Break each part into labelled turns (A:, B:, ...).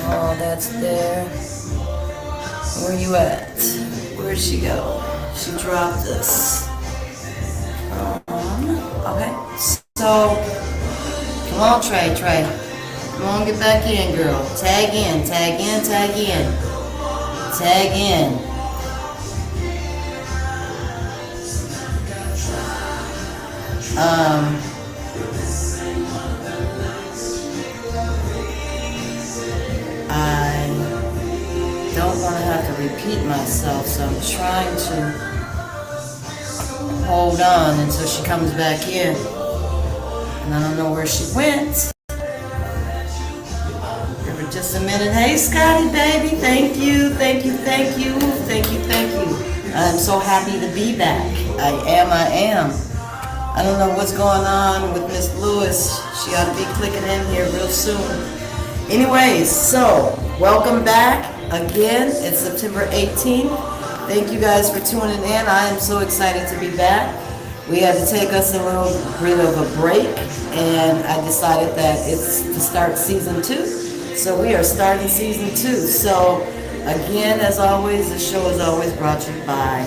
A: Oh, that's there. Where you at? Where'd she go? She dropped us. Okay. So, come on, Trey. Come on, get back in, girl. Tag in. Tag in. I don't want to have to repeat myself, so I'm trying to hold on until she comes back in. And I don't know where she went. Give her just a minute. Hey, Scotty, baby. Thank you. I'm so happy to be back. I am. I don't know what's going on with Miss Lewis. She ought to be clicking in here real soon. Anyways, so welcome back again. It's September 18th. Thank you guys for tuning in. I am so excited to be back. We had to take us a little bit of a break, and I decided that it's to start season 2. So we are starting season 2. So again, as always, the show is always brought to you by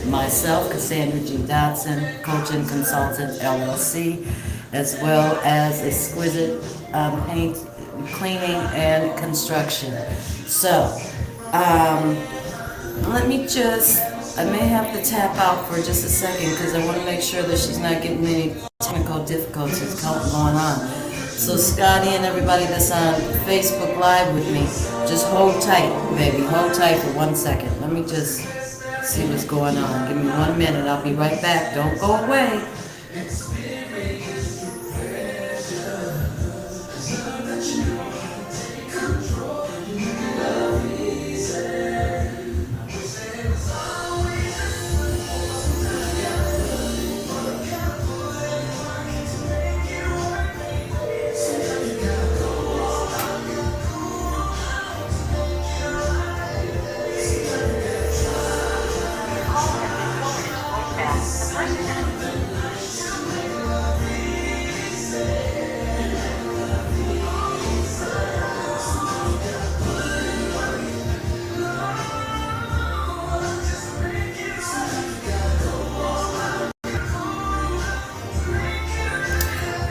A: myself, Cassandra G. Dotson, Coach and Consultant LLC, as well as Exquisite Paint, Cleaning, and Construction. So, let me I may have to tap out for just a second because I want to make sure that she's not getting any technical difficulties going on. So Scotty and everybody that's on Facebook Live with me, just hold tight, baby. Hold tight for 1 second. Let me just see what's going on. Give me 1 minute. I'll be right back. Don't go away.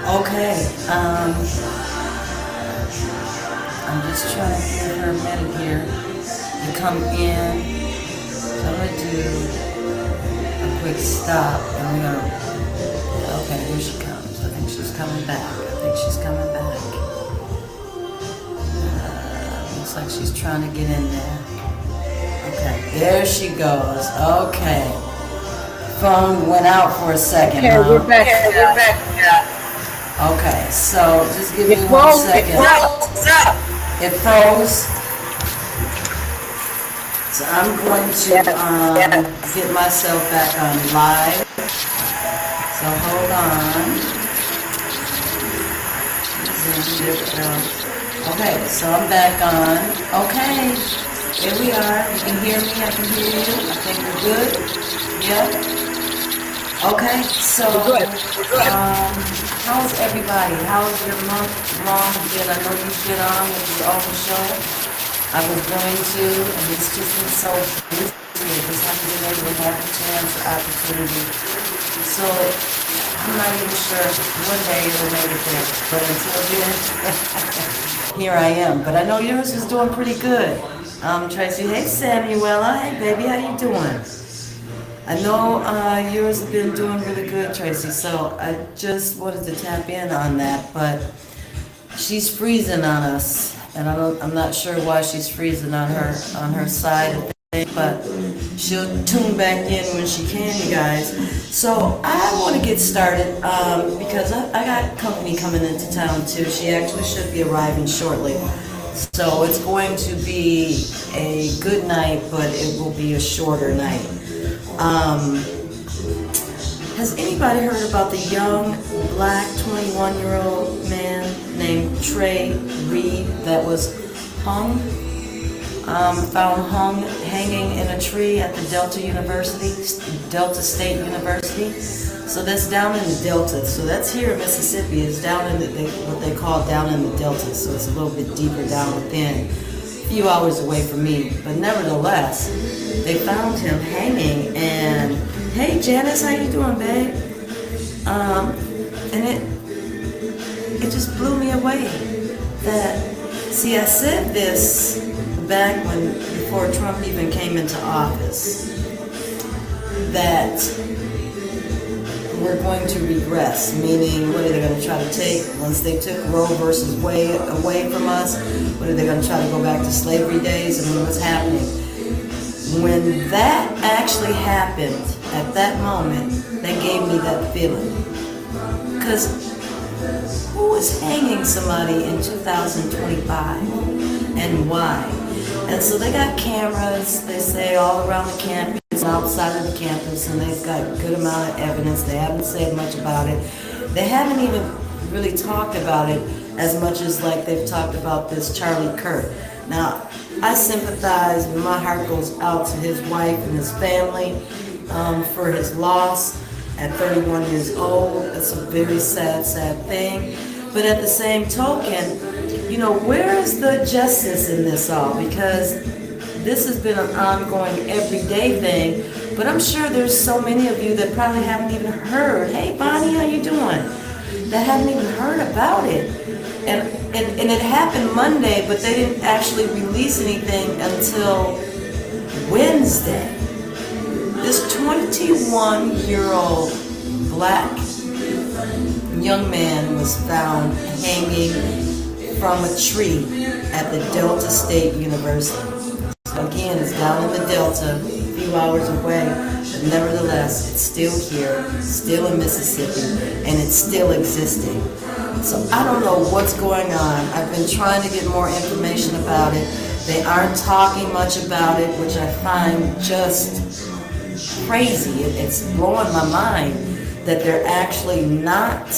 A: Okay, I'm just trying to give her a minute here to come in. So I'm going to do a quick stop, and we're going to, okay, here she comes. I think she's coming back. Looks like she's trying to get in there. Okay, there she goes. Okay. Phone went out for a second.
B: Okay, we're back.
A: Okay, so just give me 1 second. It froze. So I'm going to get myself back on live. So hold on. Okay, so I'm back on. Okay, here we are. You can hear me, I can hear you. I think we're good. Yep. Okay, so how's everybody? How's your month long been? I know you've been on with your own show. I was going to, and it's just been so busy. I just haven't been able to have a chance or opportunity. So I'm not even sure one day it'll make it there. But until then, here I am. But I know yours is doing pretty good. Tracy, hey Samuela, hey baby, how you doing? I know yours has been doing really good, Tracy, so I just wanted to tap in on that, but she's freezing on us, and I'm not sure why she's freezing on her side of things, but she'll tune back in when she can, you guys. So I want to get started because I got company coming into town too. She actually should be arriving shortly. So it's going to be a good night, but it will be a shorter night. Has anybody heard about the young black 21-year-old man named Trey Reed that was hung found hanging in a tree at the Delta State University. So that's down in the Delta. So that's here in Mississippi. It's down in what they call down in the Delta. So it's a little bit deeper down within, a few hours away from me. But nevertheless, they found him hanging. And hey, Janice, how you doing, babe? And it just blew me away. See, I said this back before Trump even came into office, that we're going to regress, meaning what are they going to try to take? Once they took Roe versus Wade away from us, what are they going to try to go back to slavery days? I mean, what's happening? When that actually happened, at that moment, that gave me that feeling. Because who is hanging somebody in 2025 and why? And so they got cameras, they say, all around the campus, outside of the campus, and they've got a good amount of evidence. They haven't said much about it. They haven't even really talked about it as much as like they've talked about this Charlie Kirk. Now, I sympathize, my heart goes out to his wife and his family for his loss at 31 years old. It's a very sad, sad thing. But at the same token, where is the justice in this all? Because this has been an ongoing everyday thing, but I'm sure there's so many of you that probably haven't even heard. Hey, Bonnie, how you doing? That haven't even heard about it. And it happened Monday, but they didn't actually release anything until Wednesday. This 21-year-old black young man was found hanging from a tree at the Delta State University. So again, it's down in the Delta, a few hours away, but nevertheless, it's still here, still in Mississippi, and it's still existing. So I don't know what's going on. I've been trying to get more information about it. They aren't talking much about it, which I find just crazy. It's blowing my mind that they're actually not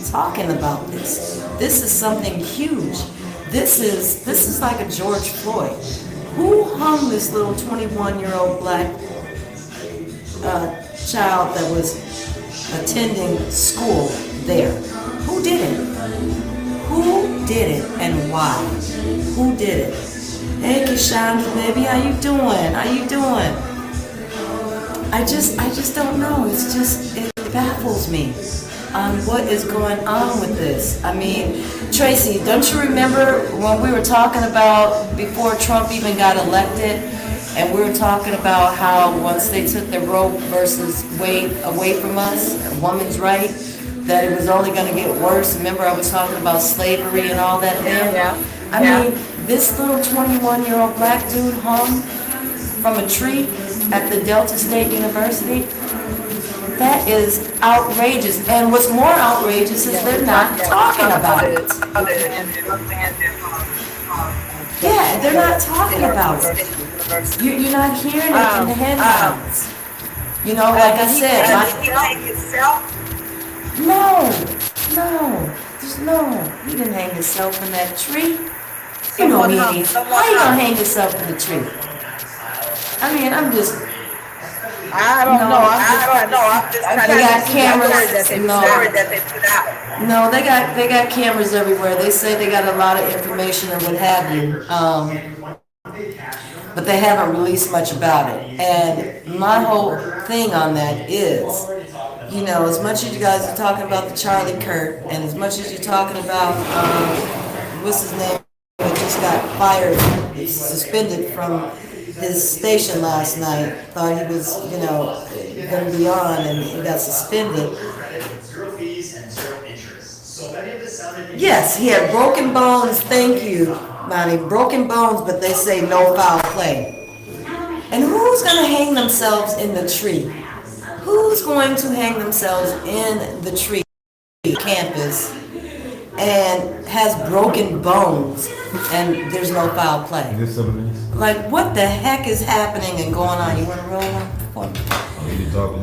A: talking about this. This is something huge. This is like a George Floyd. Who hung this little 21-year-old black child that was attending school there? Who did it? Who did it and why? Who did it? Hey, Kishanda, baby, how you doing? How you doing? I just don't know. It baffles me on what is going on with this. I mean, Tracy, don't you remember when we were talking about before Trump even got elected, and we were talking about how once they took the Roe versus Wade away from us, a woman's right, that it was only going to get worse. Remember I was talking about slavery and all that then?
B: Yeah.
A: I mean, this little 21-year-old black dude hung from a tree at the Delta State University. That is outrageous. And what's more outrageous is they're not talking about it. Yeah, they're not talking about it. You're not hearing it in the headlines. Like I said, he didn't hang himself in that tree. You know me. How you gonna hang yourself in the tree? I mean, I don't know. I'm just trying to got cameras that they put out. No, they got cameras everywhere. They say they got a lot of information and what have you. But they haven't released much about it. And my whole thing on that is, as much as you guys are talking about the Charlie Kirk, and as much as you're talking about what's his name, that just got fired, suspended from his station last night, thought he was, going to be on, and he got suspended. Yes, he had broken bones, thank you, Bonnie, broken bones, but they say no foul play. And who's going to hang themselves in the tree? Who's going to hang themselves in the tree campus and has broken bones and there's no foul play? Like, what the heck is happening and going on? You want to roll one?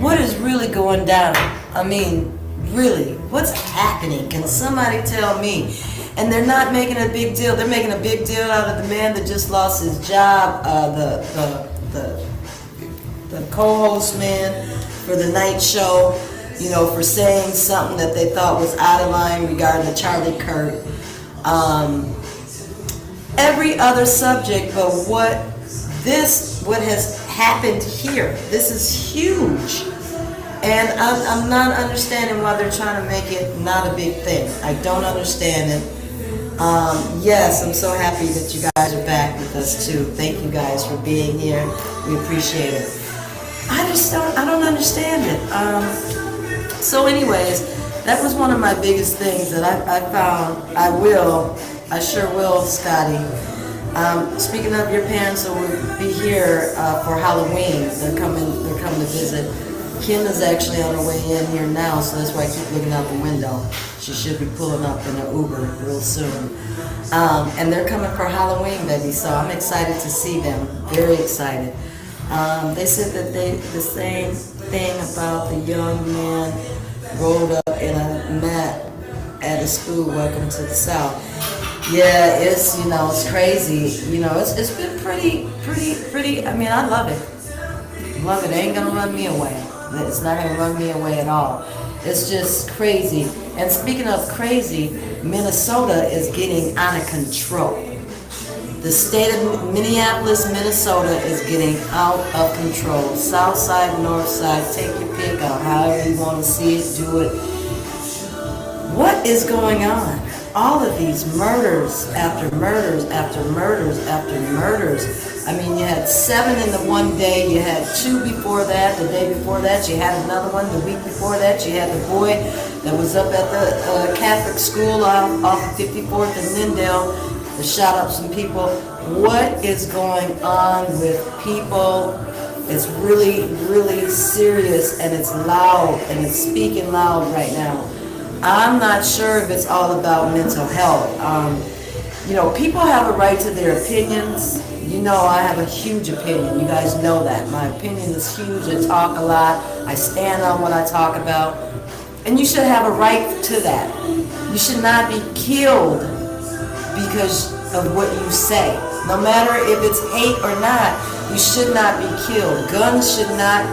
A: What is really going down? I mean, really, what's happening? Can somebody tell me? And they're not making a big deal. They're making a big deal out of the man that just lost his job, the co-host man for the night show, for saying something that they thought was out of line regarding the Charlie Kirk. Every other subject, but what has happened here, this is huge. And I'm not understanding why they're trying to make it not a big thing. I don't understand it. Yes, I'm so happy that you guys are back with us too. Thank you guys for being here. We appreciate it. I don't understand it. So anyways, that was one of my biggest things that I found. I sure will, Scotty. Speaking of, your parents will be here for Halloween. They're coming to visit. Kim is actually on her way in here now, so that's why I keep looking out the window. She should be pulling up in an Uber real soon. And they're coming for Halloween, baby, so I'm excited to see them. Very excited. They said that the same thing about the young man rolled up in a mat at a school. Welcome to the South. Yeah, it's crazy. It's been pretty. I mean, I love it. Love it. It ain't gonna run me away. It's not gonna run me away at all. It's just crazy. And speaking of crazy, Minnesota is getting out of control. The state of Minneapolis, Minnesota is getting out of control. South side, north side, take your pick on however you want to see it, do it. What is going on? All of these murders after murders after murders after murders. I mean, you had 7 in the one day, you had 2 before that, the day before that, you had another one, the week before that, you had the boy that was up at the Catholic school off of 54th and Lindale that shot up some people. What is going on with people? It's really, really serious, and it's loud, and it's speaking loud right now. I'm not sure if it's all about mental health. People have a right to their opinions. I have a huge opinion. You guys know that. My opinion is huge. I talk a lot. I stand on what I talk about. And you should have a right to that. You should not be killed because of what you say. No matter if it's hate or not, you should not be killed. Guns should not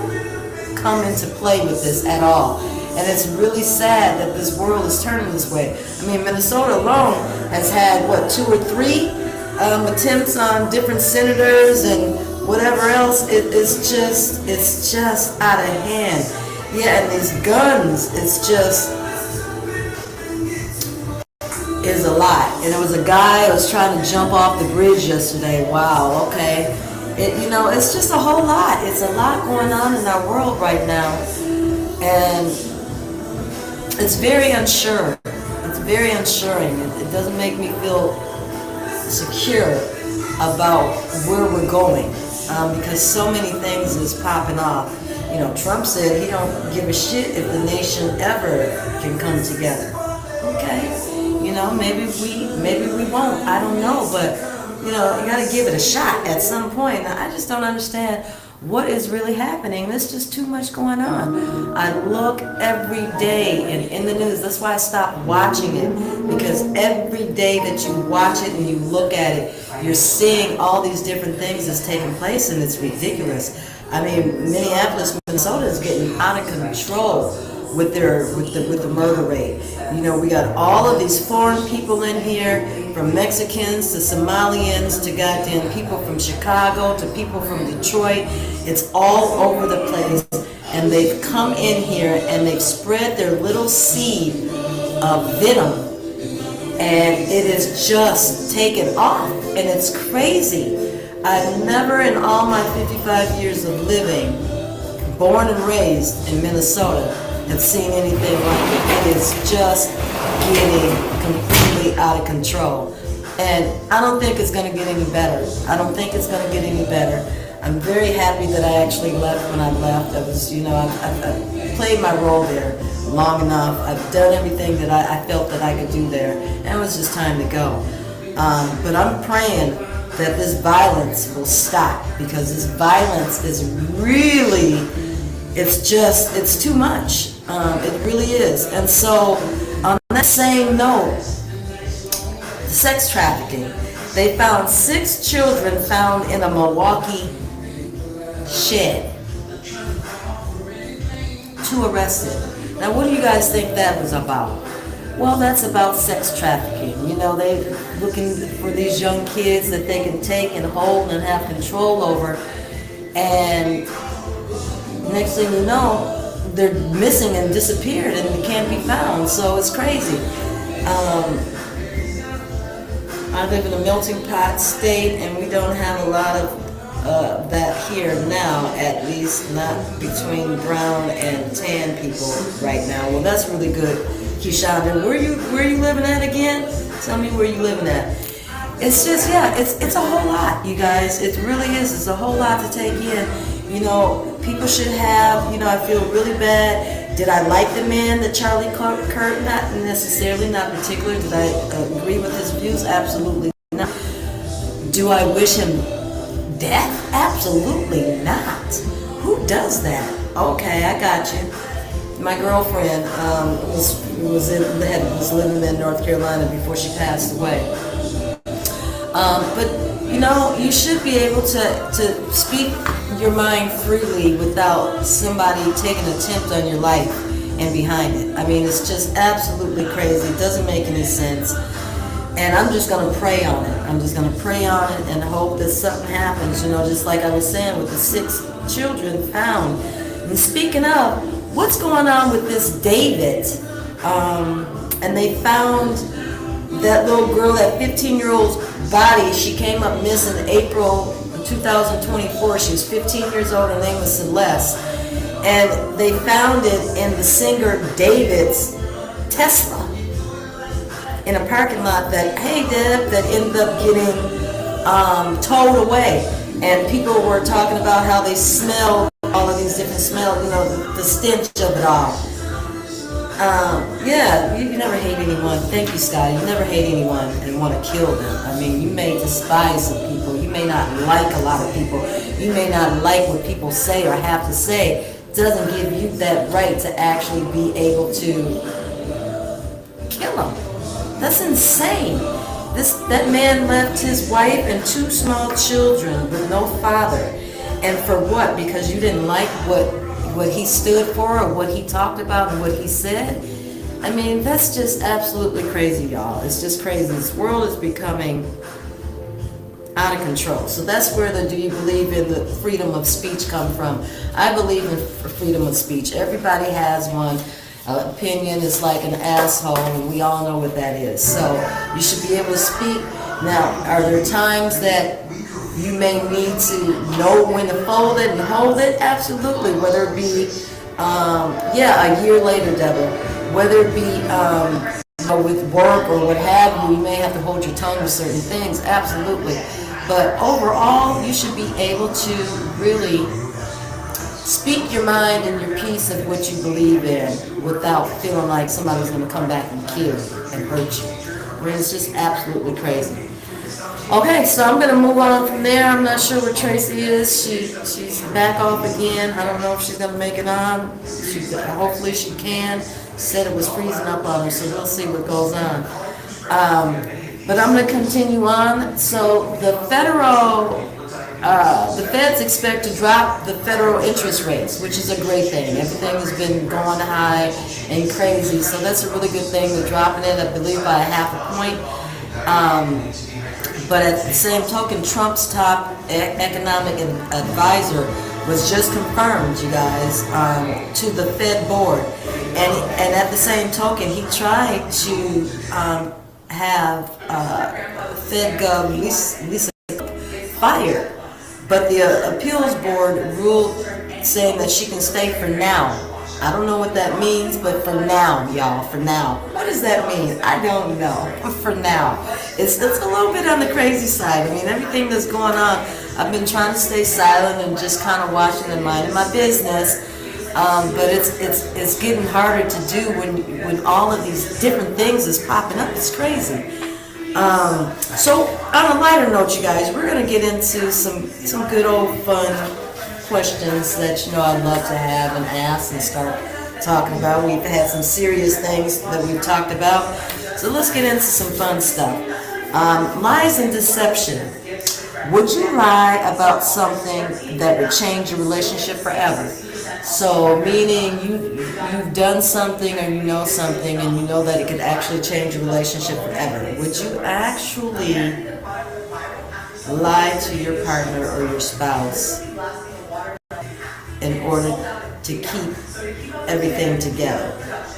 A: come into play with this at all. And it's really sad that this world is turning this way. I mean, Minnesota alone has had, 2 or 3 attempts on different senators and whatever else. It's just out of hand. Yeah, and these guns, it's just is a lot. And there was a guy who was trying to jump off the bridge yesterday. Wow, okay. It's just a whole lot. It's a lot going on in our world right now. And it's very unsure. It's very unsuring. It doesn't make me feel secure about where we're going because so many things is popping off. Trump said he don't give a shit if the nation ever can come together. Okay, maybe we won't. I don't know, but you got to give it a shot at some point. I just don't understand what is really happening. There's just too much going on. I look every day in the news. That's why I stopped watching it, because every day that you watch it and you look at it, you're seeing all these different things that's taking place, and it's ridiculous. I mean, Minneapolis, Minnesota is getting out of control with the murder rate. We got all of these foreign people in here, from Mexicans to Somalians to goddamn people from Chicago to people from Detroit. It's all over the place, and they've come in here and they've spread their little seed of venom, and it is just taken off, and it's crazy. I've never in all my 55 years of living, born and raised in Minnesota, have seen anything like it. It is just getting completely out of control. And I don't think it's going to get any better. I don't think it's going to get any better. I'm very happy that I actually left when I left. I was, I played my role there long enough. I've done everything that I felt that I could do there. And it was just time to go. But I'm praying that this violence will stop, because this violence is really, it's too much. It really is. And so on that same note, sex trafficking. They found 6 children found in a Milwaukee shed. 2 arrested. Now, what do you guys think that was about? Well, that's about sex trafficking. You know, they're looking for these young kids that they can take and hold and have control over. And next thing you know, they're missing and disappeared and can't be found. So it's crazy. I live in a melting pot state, and we don't have a lot of that here now, at least not between brown and tan people right now. Well, that's really good, Keishonda. Where you living at again? Tell me where you living at. It's just, yeah, it's a whole lot, you guys. It really is. It's a whole lot to take in. You know, people should have, you know, I feel really bad. Did I like the man that Charlie Kirk? Not necessarily, not particularly. Did I agree with his views? Absolutely not. Do I wish him death? Absolutely not. Who does that? Okay, I got you. My girlfriend was living in North Carolina before she passed away. But you know, you should be able to speak your mind freely without somebody taking an attempt on your life and behind it. I mean, it's just absolutely crazy. It doesn't make any sense. And I'm just going to pray on it. I'm just going to pray on it and hope that something happens, you know, just like I was saying with the 6 children found. And speaking of, what's going on with this David? And they found that little girl, that 15-year-old's body. She came up missing April 2024. She was 15 years old. Her name was Celeste. And they found it in the singer David's Tesla in a parking lot that, hey Deb, that ended up getting towed away. And people were talking about how they smelled all of these different smells, you know, the stench of it all. Yeah, you never hate anyone. Thank you, Scott. You never hate anyone and want to kill them. I mean, you may despise some people. You may not like a lot of people. You may not like what people say or have to say. It doesn't give you that right to actually be able to kill them. That's insane. That man left his wife and 2 small children with no father. And for what? Because you didn't like what he stood for or what he talked about and what he said? I mean, that's just absolutely crazy, y'all. It's just crazy. This world is becoming out of control. So that's where the do you believe in the freedom of speech come from. I believe in freedom of speech. Everybody has one. Opinion is like an asshole, and we all know what that is. So you should be able to speak. Now, are there times that you may need to know when to fold it and hold it? Absolutely. Whether it be, a year later, Deborah. Whether it be with work or what have you, you may have to hold your tongue with certain things. Absolutely. But overall, you should be able to really speak your mind and your piece of what you believe in without feeling like somebody's going to come back and kill you and hurt you. I mean, it's just absolutely crazy. Okay, so I'm going to move on from there. I'm not sure where Tracy is. She's back off again. I don't know if she's going to make it on. Hopefully she can. She said it was freezing up on her, so we'll see what goes on. But I'm going to continue on. So the feds expect to drop the federal interest rates, which is a great thing. Everything has been going high and crazy, so that's a really good thing. They're dropping it, I believe, by 0.5 point. But at the same token, Trump's top economic advisor was just confirmed, you guys, to the Fed board. And at the same token, he tried to have Fed Gov Lisa fired. But the appeals board ruled saying that she can stay for now. I don't know what that means, but for now, y'all, for now. What does that mean? I don't know, but for now. It's a little bit on the crazy side. I mean, everything that's going on, I've been trying to stay silent and just kind of watching and minding my business. But it's getting harder to do when all of these different things is popping up. It's crazy. So on a lighter note, you guys, we're going to get into some good old fun questions that, you know, I'd love to have and ask and start talking about. We've had some serious things that we've talked about, so let's get into some fun stuff. Lies and deception. Would you lie about something that would change your relationship forever? So, meaning you've done something or you know something and you know that it could actually change your relationship forever. Would you actually lie to your partner or your spouse in order to keep everything together?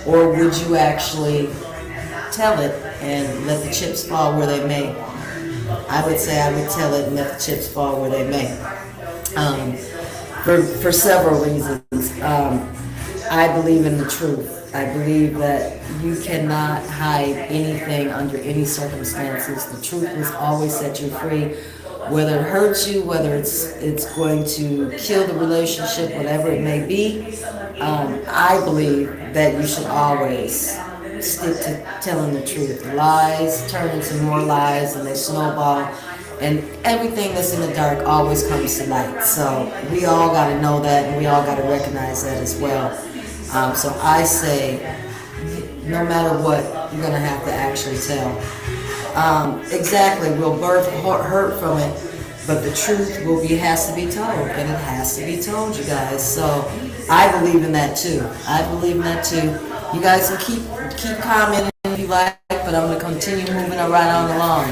A: Or would you actually tell it and let the chips fall where they may? I would say I would tell it and let the chips fall where they may. For several reasons. I believe in the truth. I believe that you cannot hide anything under any circumstances. The truth will always set you free. Whether it hurts you, whether it's going to kill the relationship, whatever it may be, I believe that you should always stick to telling the truth. Lies turn into more lies and they snowball, and everything that's in the dark always comes to light. So we all got to know that, and we all got to recognize that as well. So I say, no matter what, you're going to have to actually tell. Exactly, we'll birth hurt from it, but the truth has to be told, and it has to be told, you guys. So I believe in that too. I believe in that too. You guys can keep commenting if you like, but I'm going to continue moving right on along.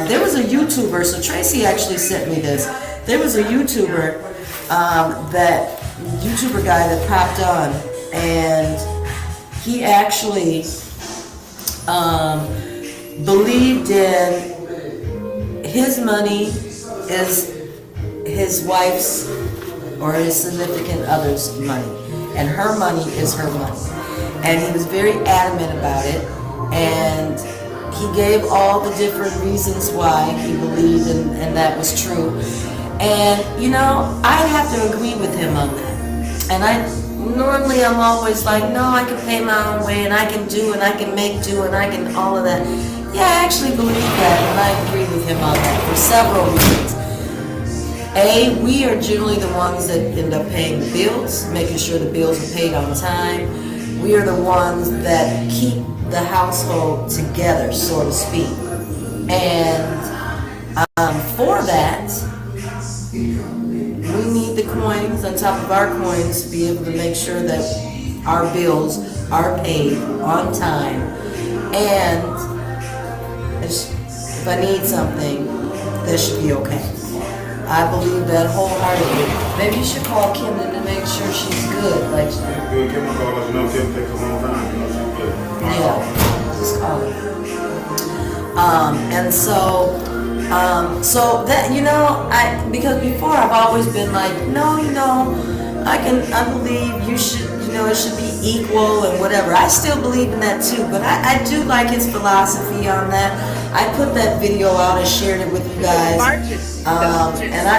A: There was a YouTuber, so Tracy actually sent me this. There was a YouTuber, YouTuber guy that popped on, and he actually believed in his money is his wife's or his significant other's money, and her money is her money. And he was very adamant about it, and he gave all the different reasons why he believed and that was true. And you know, I have to agree with him on that. And I'm always like, no, I can pay my own way, and I can do, and I can make do, and I can all of that. Yeah, I actually believe that, and I agree with him on that for several reasons. A, we are generally the ones that end up paying the bills, making sure the bills are paid on time. We are the ones that keep the household together, so to speak. And for that, we need the coins on top of our coins to be able to make sure that our bills are paid on time. And if I need something, that should be okay. I believe that wholeheartedly. Maybe you should call Kim to make sure she's good. Like,
B: good, Kim will call us. No, Kim takes a long time. You know she's good.
A: Yeah, just call her. And so that, you know, because before I've always been like, no, you know, I believe you should, you know, it should be equal and whatever. I still believe in that too, but I do like his philosophy on that. I put that video out and shared it with you guys. And I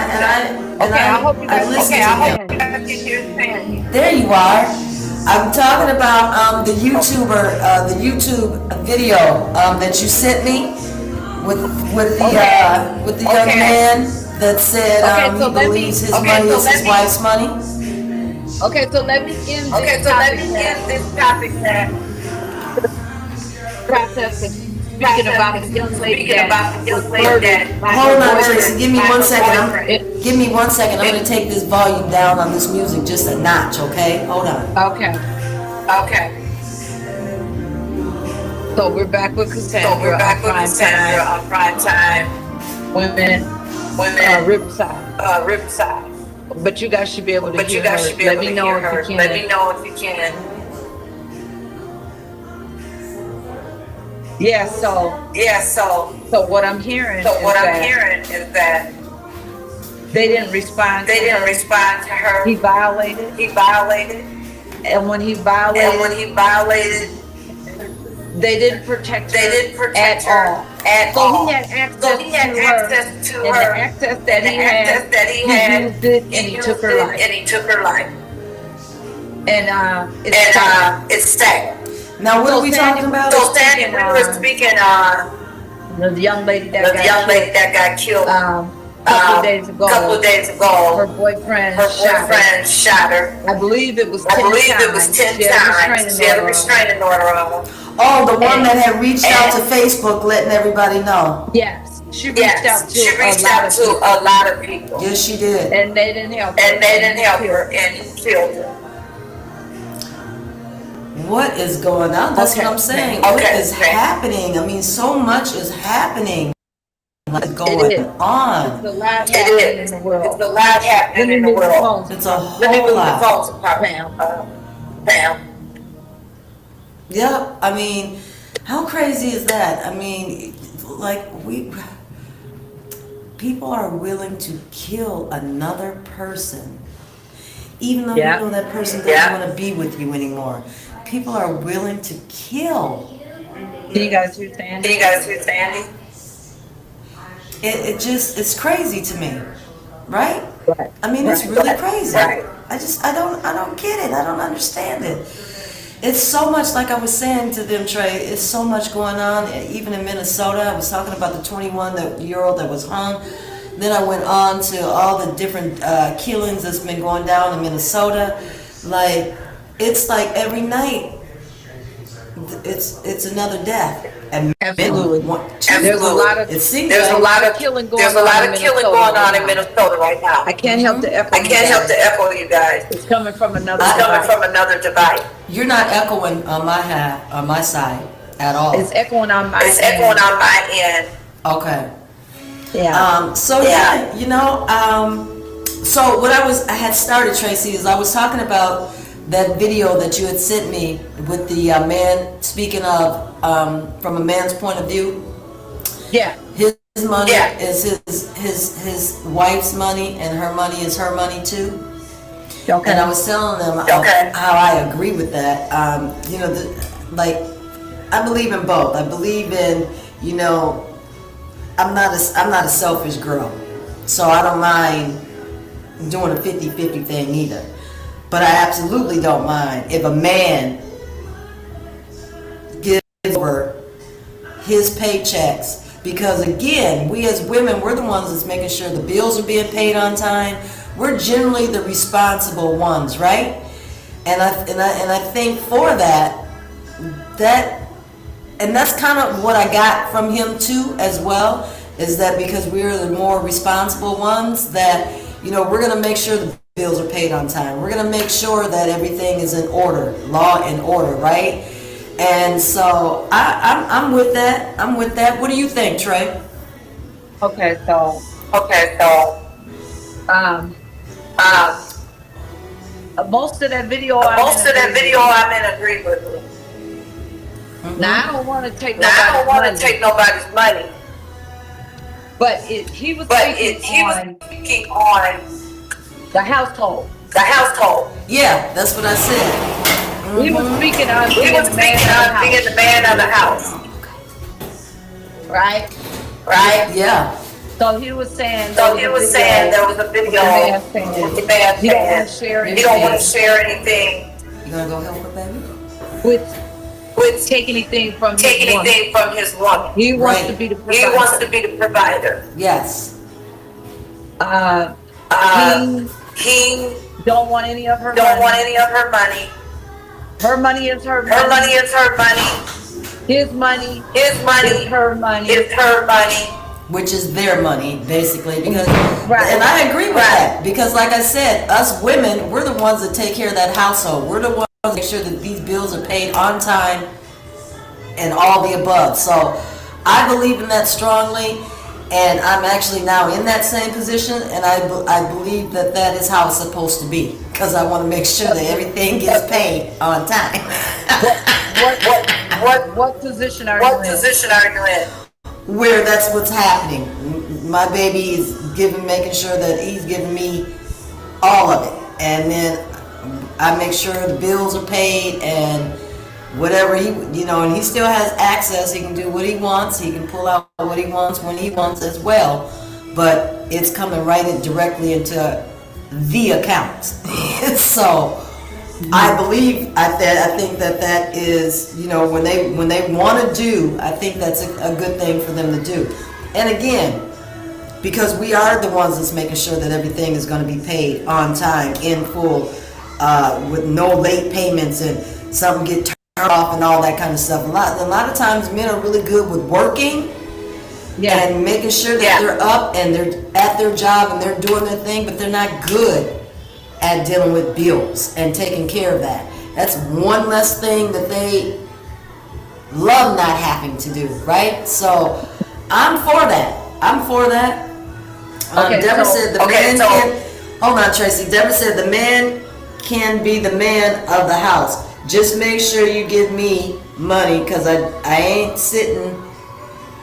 A: listened to him. There you are. I'm talking about the YouTuber, the YouTube video that you sent me with the young man that said he believes his money is his wife's money.
C: Okay, so let me end this topic that process. Speaking about the young lady that
A: hold on, Tracy. Give me 1 second. Give me 1 second. I'm going to take this volume down on this music just a notch, okay? Hold on.
C: Okay. So we're back with Cassandra on prime time. Women, Riverside. But you guys should be able to hear her. Let me know if you can. Yeah, so what I'm hearing is that they didn't respond to her. He violated. And when he violated, they didn't protect her at all. So he had access to her. And the access that he had, he used it and he took her life. And it's sad.
A: Now, what are we talking about?
C: So, Sandy, we were speaking on the young lady that got killed a couple of days ago. Her boyfriend shot her. I believe it was 10 times. She had a restraining order on.
A: Oh, the one that had reached out to Facebook, letting everybody know.
C: Yes, she reached out to
A: a lot of people. Yes, she did.
C: and they didn't help her.
A: And killed her. What is going on? That's what I'm saying. What is happening? I mean, so much is happening. What's going on?
C: It's a lot happening in the world.
A: It's a lot happening in the world. It's a whole lot.
C: Bam.
A: Yep. I mean, how crazy is that? I mean, like people are willing to kill another person, even though you know that person doesn't want to be with you anymore. People are willing to kill.
C: Can you guys hear Sandy?
A: It's crazy to me, right?
C: Right.
A: I mean, it's really crazy.
C: Right.
A: I don't get it. I don't understand it. It's so much, like I was saying to them, Trey, it's so much going on, even in Minnesota. I was talking about the 21-year-old that was hung. Then I went on to all the different killings that's been going down in Minnesota. Like, it's like every night, it's another death. And
C: Absolutely.
A: There's a lot of
C: killing going on in Minnesota
A: right now.
C: I can't help to echo
A: you guys.
C: It's coming from another
A: device. You're not echoing on my side at all.
C: It's echoing on my
A: end. Okay.
C: Yeah.
A: So what I had started, Tracy, is I was talking about that video that you had sent me with the man speaking of from a man's point of view.
C: Yeah.
A: His money is his wife's money, and her money is her money too.
C: Okay.
A: And I was telling them how I agree with that. I believe in both. I believe in, I'm not a selfish girl, so I don't mind doing a 50-50 thing either. But I absolutely don't mind if a man gives over his paychecks, because again, we as women, we're the ones that's making sure the bills are being paid on time. We're generally the responsible ones, right? And I think for that and that's kind of what I got from him too as well, is that because we're the more responsible ones, that we're going to make sure the bills are paid on time. We're going to make sure that everything is in order, law and order, right? And so I'm with that. What do you think, Trey?
C: Okay, so most of that video I'm in agreement with.
A: Mm-hmm.
C: Now I don't want to take
A: nobody's money.
C: But he was speaking on the household.
A: Yeah, that's what I said. Mm-hmm.
C: He was speaking on being the man of the house. Right?
A: Yeah.
C: So he was saying
A: there was a video with the man saying, you don't want to share anything. You gonna go help her, baby?
C: With take anything from
A: his woman.
C: He wants to be the provider.
A: Yes.
C: He don't want any of her money. Her money is her money. His money is her money.
A: Which is their money, basically, because and I agree with that, because like I said, us women, we're the ones that take care of that household. We're the ones that make sure that these bills are paid on time and all the above. So I believe in that strongly, and I'm actually now in that same position, and I believe that is how it's supposed to be, because I want to make sure that everything gets paid on time.
C: What position are you in?
A: Where that's what's happening. My baby is making sure that he's giving me all of it, and then I make sure the bills are paid and whatever and he still has access. He can do what he wants. He can pull out what he wants when he wants as well, but it's coming directly into the account. So I believe, I think that is, when they want to do, I think that's a good thing for them to do. And again, because we are the ones that's making sure that everything is going to be paid on time, in full, with no late payments, and something get
D: off and all that kind of stuff. A lot of times men are really good with working
C: Yeah.
D: and making sure that they're up and they're at their job and they're doing their thing, but they're not good at dealing with bills and taking care of that. That's one less thing that they love not having to do, right? So I'm for that. I'm for that.
C: Okay,
D: Deborah
C: so-
D: said the man can, hold on Tracy, Deborah said the man can be the man of the house. Just make sure you give me money because I ain't sitting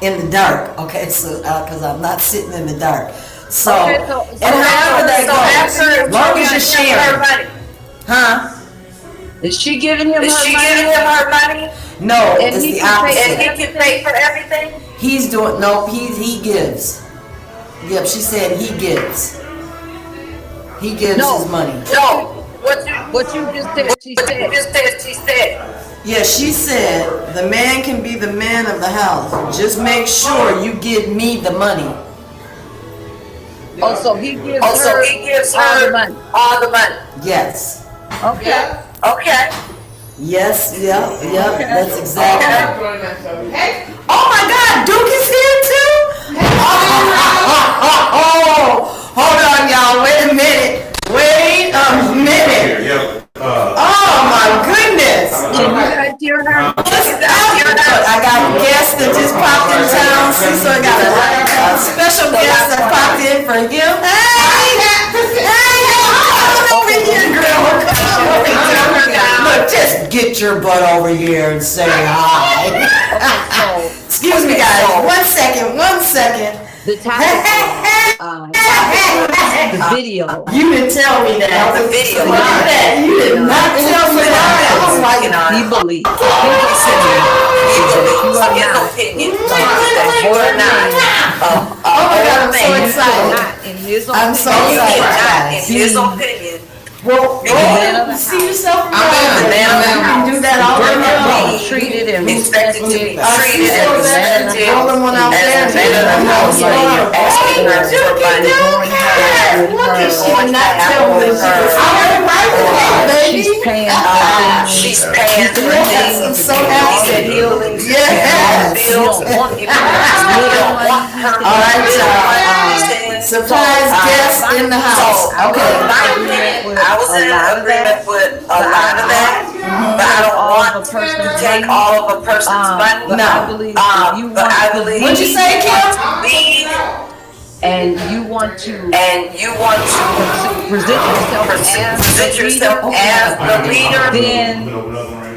D: in the dark, okay? So, because I'm not sitting in the dark. So,
C: Okay, so-
D: and however that goes, as long as you're sharing. Huh?
C: Is she giving him
E: her money?
D: No,
C: And
D: it's
C: he
D: the
C: can pay-
D: opposite.
E: And he can pay for everything?
D: He's doing, no, he gives. Yep, she said he gives. He gives
C: No.
D: his money.
E: No, what
C: What you just said, she said.
E: she said.
D: Yeah, she said the man can be the man of the house. Just make sure you give me the money.
C: Oh, so he gives
E: Oh, so
C: her
E: he gives
C: all the
E: her
C: money.
E: all the money.
D: Yes.
C: Okay.
E: Okay.
D: Yes, yep, that's exactly. Oh my God, Duke is here too? Oh, hold on y'all, wait a minute. Oh my goodness.
C: Can you guys hear her?
D: I got guests that just popped in town. See, so I got a special guest that popped in for him. Hey, come over here, girl. Come over here. Look, just get your butt over here and say hi. Excuse me, guys. 1 second. 1 second.
C: The topic, the video.
D: You didn't tell me that.
E: The video.
D: You did not tell me that. I was like,
C: He believes.
D: oh my God, I'm so excited.
C: In his
D: I'm so
C: opinion,
D: excited.
E: In his opinion,
D: Well,
C: man of the
D: see yourself
E: I'm the man of the
D: You can do that all day long.
C: treated and
E: expected to be
D: I see
E: treated
D: so
E: and
D: that
E: respected
D: rolling one out there.
E: as the man of the house. You're asking her for money.
D: Look at she would not tell me that she was. I had it right with her, baby.
C: she's paying
E: She's paying for
D: Yes,
E: things.
D: I'm so happy.
E: Yes.
D: Yes.
E: Bills. You don't want her.
D: All right, y'all. Surprise guest in the house.
E: Okay, my opinion, I was in agreement with a lot of that, but I don't want to take all of a person's money.
C: But I believe if you
E: But I
C: want
E: believe
D: What'd you say, Kim?
E: lead
C: and you want to
E: and you want to
C: present yourself
E: present yourself as the leader,
C: then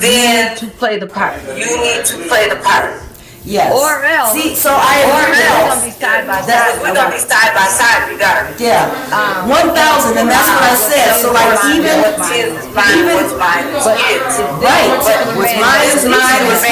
E: then
C: to play the part.
E: you need to play the part.
D: Yes.
C: Or else.
D: See, so I
E: Or
D: agree.
C: We're
E: else.
C: gonna be side by
D: That's-
C: side.
E: We're gonna be side by side, we got her.
D: Yeah. 1,000, and that's what I said. So like even,
E: What's his is mine, what's mine is his.
D: right, what's mine is mine, what's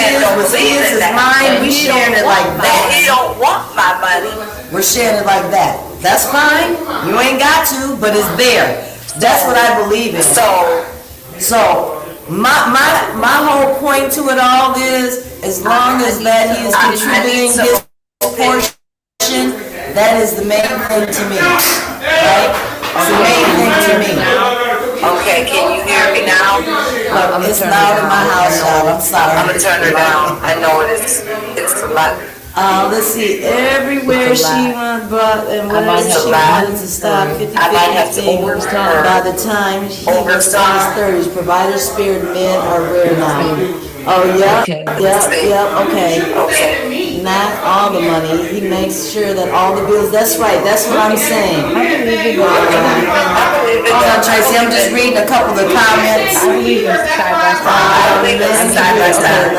D: his is mine. We sharing it like
E: That
D: that.
E: he don't want my money.
D: We're sharing it like that. That's fine. You ain't got to, but it's there. That's what I believe in. So my whole point to it all is, as long as that he is contributing his portion, that is the main thing to me, right? It's the main thing to me.
E: Okay, can you hear me now?
D: Look, it's loud in my house, y'all. I'm
E: I'm
D: sorry.
E: gonna turn her down. I know it's a lot.
D: Let's see, everywhere she went, but, and
C: I might
D: whenever
C: have
D: she
C: to
D: wanted to stop, 50,
E: I might have to
D: 50,
E: overturn.
D: by the time he was in his
E: Overturn.
D: 30s, provider spirit men are rare now. Oh, yeah,
C: Okay.
D: okay.
E: Okay.
D: Not all the money, he makes sure that all the bills, that's right, that's what I'm saying. Hold on, Tracy, I'm just reading a couple of comments.
C: I believe in side by side.
E: I believe it's side by side.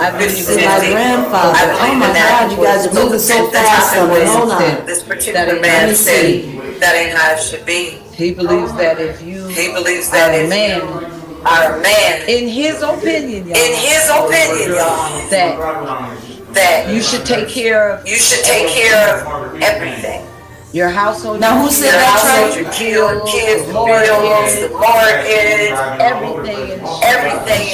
E: I believe in
D: See, my grandfather, oh my God, you guys are moving so fast on me, hold on.
E: This particular man said that ain't how it should be.
C: He believes that if you
E: He believes
C: are
E: that
C: a
E: if
C: man,
E: you are a man,
C: in his opinion, y'all,
E: in his opinion, y'all,
C: that
E: that
C: you should take care of
E: you should take care of everything.
C: your household.
D: Now, who said
E: Your
D: that,
E: household,
D: Trey?
E: your kids, the bills, the mortgage,
C: everything, and
E: everything,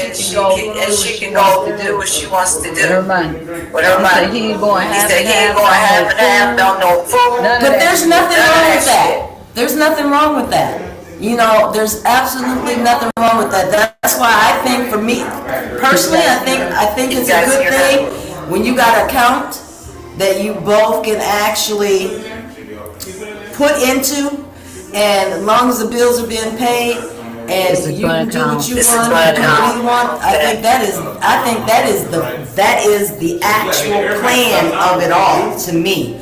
E: and she can go and do what she wants to
C: with her
E: do
C: money.
E: with her
C: He said
E: money.
C: he ain't going
E: He
C: half
E: said
C: and
E: he ain't
C: half.
E: going half and half, don't no food.
C: None of
D: But
C: that.
D: there's nothing
E: None of
D: wrong
E: that
D: with that. There's nothing wrong with that. You know, there's absolutely nothing wrong with that. That's why I think, for me personally, I think it's a good thing when you got an account that you both can actually put into, and as long as the bills are being paid and you can do what you want, what you want, I think that is the actual plan of it all to me.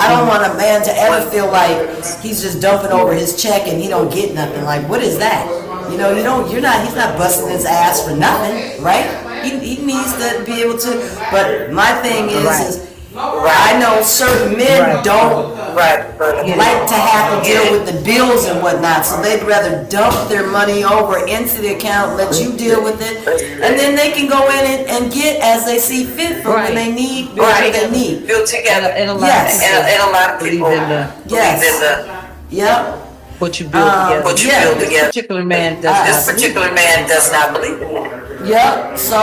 D: I don't want a man to ever feel like he's just dumping over his check and he don't get nothing. Like, what is that? You know, he's not busting his ass for nothing, right? He needs to be able to, but my thing is I know certain men don't like to have to deal with the bills and whatnot, so they'd rather dump their money over into the account, let you deal with it, and then they can go in and get as they see fit for when they need what they need.
E: Build together.
C: And a lot
D: Yes.
E: And a lot of people
C: believe in the,
D: Yes.
E: believe in the
D: Yep.
C: what you build together.
E: what you
D: Yeah.
E: build
C: This
E: together.
C: particular man does
E: This
C: not.
E: particular man does not believe in that.
D: Yep. So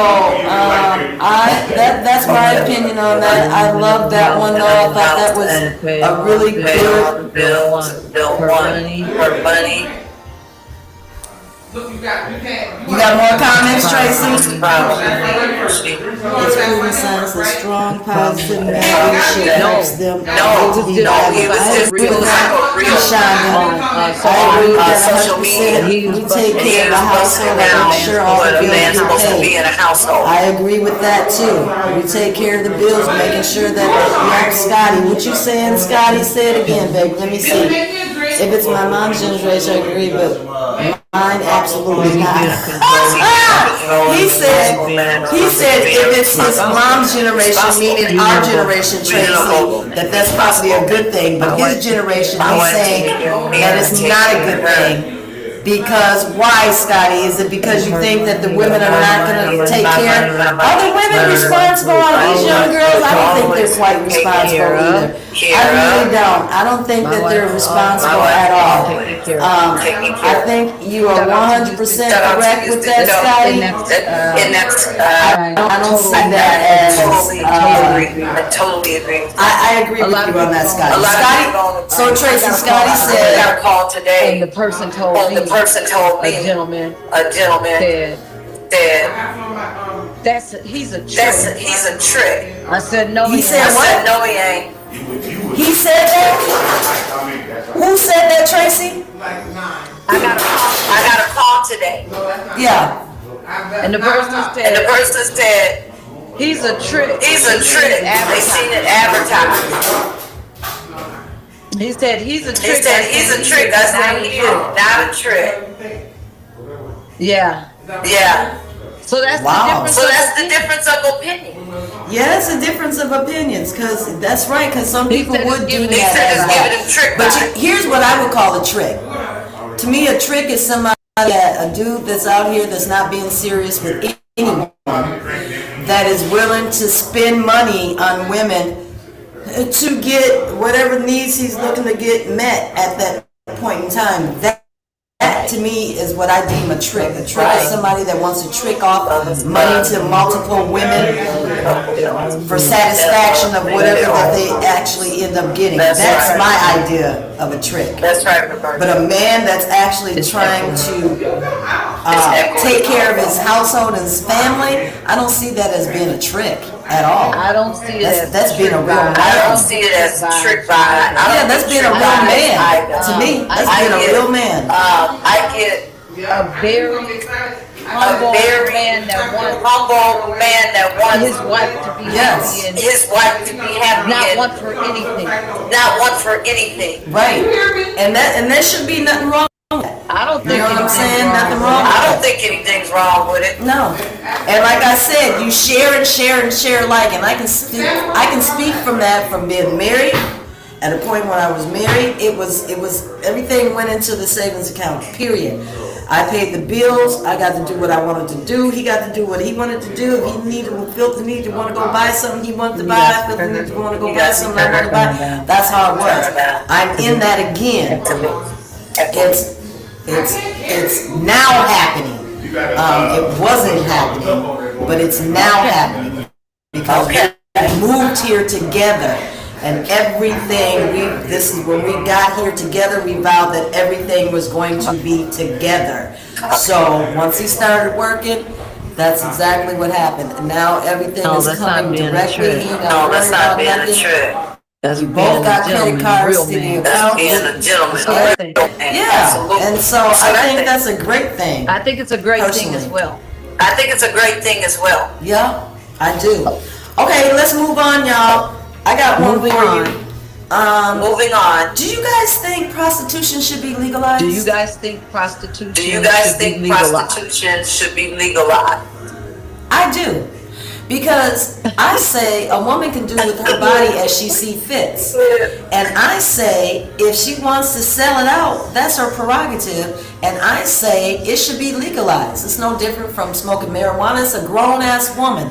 D: that's my opinion on that. I love that one though. I thought that was a really good.
E: Bills, bill
C: Her
E: one,
C: money.
E: her money.
D: You got more comments, Tracy? It's proven signs of strong positive leadership helps them.
E: No, he was just real
D: Shonda, I agree with that
E: social
D: 100%.
E: media.
D: We take
E: He
D: care of
E: was
D: the
E: supposed to
D: household
E: now,
D: and make sure all
E: but
D: the
E: a
D: bills
E: man's
D: are
E: supposed to be
D: paid.
E: in a household.
D: I agree with that too. We take care of the bills, making sure that, like Scotty, what you saying, Scotty? Say it again, baby. Let me see. If it's my mom's generation, I agree, but mine absolutely not. He said if it's his mom's generation, meaning our generation, Tracy, that's probably a good thing, but his generation, he's saying that it's not a good thing. Because why, Scotty? Is it because you think that the women are not gonna take care? Are the women responsible on these young girls? I don't think they're quite responsible either. I really don't. I don't think that they're responsible at all. I think you are 100% correct with that, Scotty.
E: And that's,
D: I don't see that as,
E: I totally agree.
D: I agree with you on that, Scotty. Scotty, so Tracy, Scotty
E: I
D: said,
E: got a call today.
C: And the person told
E: And
C: me,
E: the person told
C: a
E: me,
C: gentleman
E: a gentleman
C: said,
E: said,
C: he's a trick.
E: he's a trick.
C: I said, no,
D: He
C: he
D: said
C: ain't.
E: I said, no, he ain't.
D: he said that? Who said that, Tracy?
E: I got a call today.
D: Yeah.
C: And the person
E: And the
C: said,
E: person said,
C: he's a trick.
E: he's a trick. They seen it advertised.
C: He said, he's a
E: He
C: trick.
E: said, he's a trick. I said, he is not a trick.
C: Yeah.
E: Yeah.
C: So that's
D: Wow.
C: the difference.
E: So that's the difference of opinion.
D: Yeah, it's a difference of opinions, because that's right, because some
C: He
D: people
C: said
D: would
C: it's
D: do
C: giving-
E: He
D: that
E: said
D: as
E: it's
D: that.
E: giving him trick
D: But
E: vibes.
D: here's what I would call a trick. To me, a trick is somebody a dude that's out here that's not being serious with anyone, that is willing to spend money on women to get whatever needs he's looking to get met at that point in time. That to me is what I deem a trick. A trick is somebody that wants to trick off money to multiple women for satisfaction of whatever that they actually end up getting.
E: That's
D: That's
E: right.
D: my idea of a trick.
E: That's right, Roberta.
D: But a man that's actually trying to take care of his household and his family, I don't see that as being a trick at all.
C: I don't see it as
D: That's being a real man.
E: I don't see it as a trick vibe.
D: Yeah, that's being a real man. To me, that's being a real man.
E: I get
C: a very humble man that wants
E: humble man that wants
C: his wife to be
D: Yes.
C: happy and
E: his wife to be happy
C: not
E: and
C: want for anything.
E: not want for anything.
D: Right. And there should be nothing wrong with that.
C: I don't
D: You
C: think
D: know what I'm
C: anything's
D: saying? Nothing
C: with
D: wrong with
E: I
D: that.
E: don't think anything's wrong with it.
D: No. And like I said, you share and share and share alike. And I can speak from that, from being married. At a point when I was married, it was everything went into the savings account, period. I paid the bills, I got to do what I wanted to do, he got to do what he wanted to do. If he felt the need to want to go buy something, he wanted to buy, I felt the need to want to go buy something, I wanted to buy. That's how it was. I'm in that again. It's now happening. It wasn't happening, but it's now happening. Because we moved here together. And everything, this is when we got here together, we vowed that everything was going to be together. So once he started working, that's exactly what happened. And now everything
C: No,
D: is
C: that's not
D: coming
C: being
D: directly.
C: true.
D: He ain't
E: No,
D: gotta
E: that's
D: worry
E: not
D: about
E: being a
D: nothing.
E: trick.
C: That's
D: You
C: being
D: both
C: a
D: got credit
C: gentleman,
D: cards
C: real
D: to the
C: man.
E: That's
D: account.
E: being a gentleman.
C: So I think-
D: Yeah,
E: Absolutely.
D: and so I think that's a great thing.
C: I think it's a great thing as
D: Personally.
C: well.
E: I think it's a great thing as well.
D: Yeah, I do. Okay, let's move on, y'all. I got one
C: Moving
D: for you.
E: Moving on.
D: Do you guys think prostitution should be legalized?
C: Do you guys think prostitution
E: Do you guys
C: should be
E: think
C: legalized?
E: prostitution should be legalized?
D: I do. Because I say a woman can do with her body as she see fits. And I say if she wants to sell it out, that's her prerogative. And I say it should be legalized. It's no different from smoking marijuana. It's a grown-ass woman.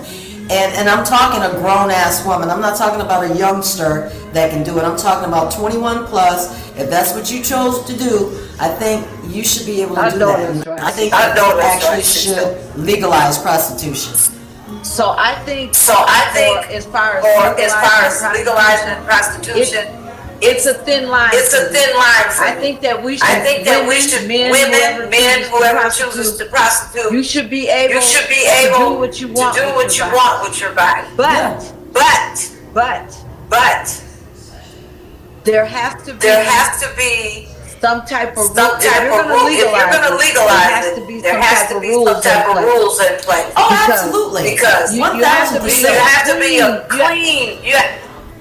D: And I'm talking a grown-ass woman. I'm not talking about a youngster that can do it. I'm talking about 21 plus. If that's what you chose to do, I think you should be able to
C: I
D: do
C: know
D: that.
C: that's right.
D: I think
E: I
D: that
E: know
D: you
E: that's
D: actually
E: right, sister.
D: should legalize prostitution.
C: So I think.
E: So I think,
C: for as far as
E: legalizing prostitution,
C: it's a thin line.
E: it's a thin line for
C: I
E: me.
C: think that we should.
E: I think that we should, women, whoever chooses to prostitute,
C: You should be able.
E: you should be
C: to
E: able
C: do what you want.
E: to do
C: with
E: what
C: your
E: you
C: body.
E: want with your body.
C: But
E: But
C: there has to be.
E: there has to be
C: some type of
E: some type of rule. If you're gonna legalize it, there has to be some type of rules in place.
D: Oh,
C: Because-
D: absolutely.
E: Because
C: you have to be-
E: there
D: 1000%.
E: has to be a
C: clean.
E: clean.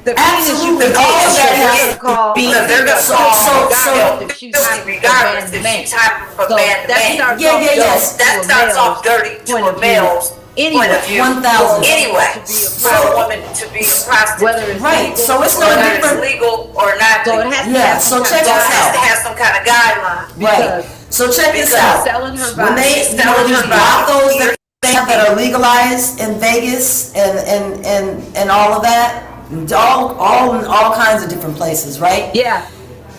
C: The cleanest you
D: Absolutely.
C: can
D: All
C: get.
D: of that
C: They're
D: has
C: gonna
D: to
C: call-
D: be-
E: Because they're gonna
D: So-
E: call
D: so-
E: regardless
C: if she's
E: if
C: hyper
E: regardless
C: from
E: if
C: man
E: she's
C: to man.
E: hyper from
C: So
E: man to
C: that
E: man.
C: starts
D: Yeah,
C: off
D: yeah,
C: dirty
D: yes.
C: to
E: That
C: a
E: starts
C: male's
E: off dirty to
C: point
E: a
C: of view.
E: male's point of view.
D: 1000.
E: Anyway,
C: To be a
E: for a woman to be a prostitute,
C: Whether it's
D: Right,
C: legal
D: so it's
C: or
D: no
E: whether
C: not.
E: it's
D: different.
E: legal or not
C: So it
E: legal,
C: has to
D: Yeah,
C: have
D: so
C: some
D: check
C: kind
E: it
C: of
D: this
E: has
D: out.
E: to have some kind of guideline.
D: Right. So check this
E: Because
D: out.
C: selling her
D: When
C: body.
D: they, you know, these brothels that they have that are legalized in Vegas and all of that, all kinds of different places, right?
C: Yeah.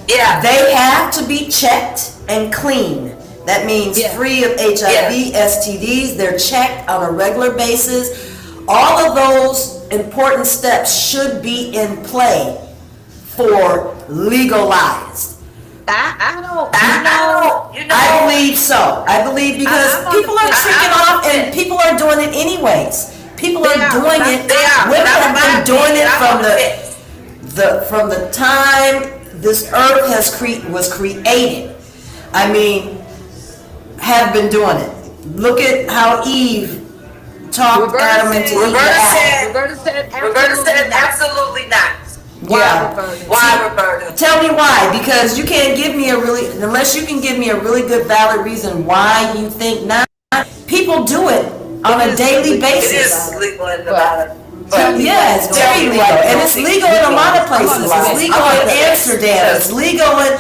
E: Yeah,
D: They have to be checked and clean. That means
C: Yeah.
D: free of HIV, STDs. They're checked on a regular basis. All of those important steps should be in play for legalized.
C: I don't.
D: I believe so. I believe because
C: I'm on the
D: people are
C: fence.
D: tricking
E: I'm on
D: off
E: the
D: and
E: fence.
D: people are doing it anyways. People
C: They
D: are
C: are.
D: doing it.
E: they are.
D: Women
E: But
D: have been doing it
E: I'm
D: from
E: on
D: the
E: fence.
D: from the time this earth was created. I mean, have been doing it. Look at how Eve talked
C: Roberta
D: Adam
C: said-
D: into eating
E: Roberta
D: the apple.
E: said-
C: Roberta said.
E: Roberta said
C: absolutely not.
E: absolutely not.
D: Yeah.
C: Roberta?
E: Why, Roberta?
D: Tell me why, because you can't give me unless you can give me a really good valid reason why you think not. People do it on a daily
E: It
D: basis.
E: is legal in Nevada.
D: Yeah, it's very legal, and it's legal in a lot of places. It's legal in Amsterdam. It's legal in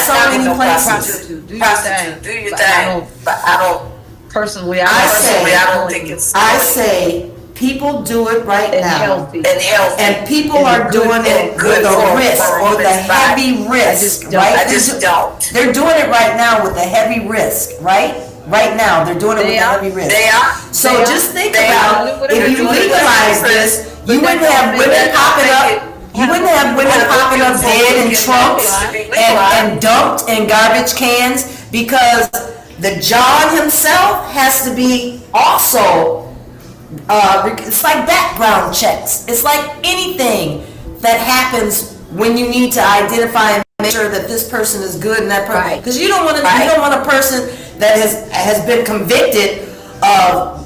D: so many places.
C: Prostitute, do your
E: Prostitute, do
C: thing.
E: your
C: But I
E: thing.
C: don't-
E: But I don't,
C: Personally,
E: personally, I don't think it's.
D: I say people do it right
C: and
D: now,
C: healthy.
E: And healthy.
D: and people are doing it
E: good
D: with
E: for
D: a risk
E: a
D: or the
E: woman's
D: heavy
C: I
D: risk,
C: just don't.
D: right?
E: I just don't.
D: They're doing it right now with a heavy risk, right? Right now, they're doing it with
C: They
D: a
C: are.
D: heavy risk.
E: They are.
D: So
C: They are.
D: just think
E: They
D: about
C: are.
D: if you
E: They're doing it
D: legalize
E: with
D: this,
C: But
D: you wouldn't
C: that
D: have
C: don't
D: women
C: make it-
D: popping up. You wouldn't have women popping up dead in trunks and dumped in garbage cans because the John himself has to be also. It's like background checks. It's like anything that happens when you need to identify and make sure that this person is good and that person.
C: Right.
D: Because you don't want a person that has been convicted of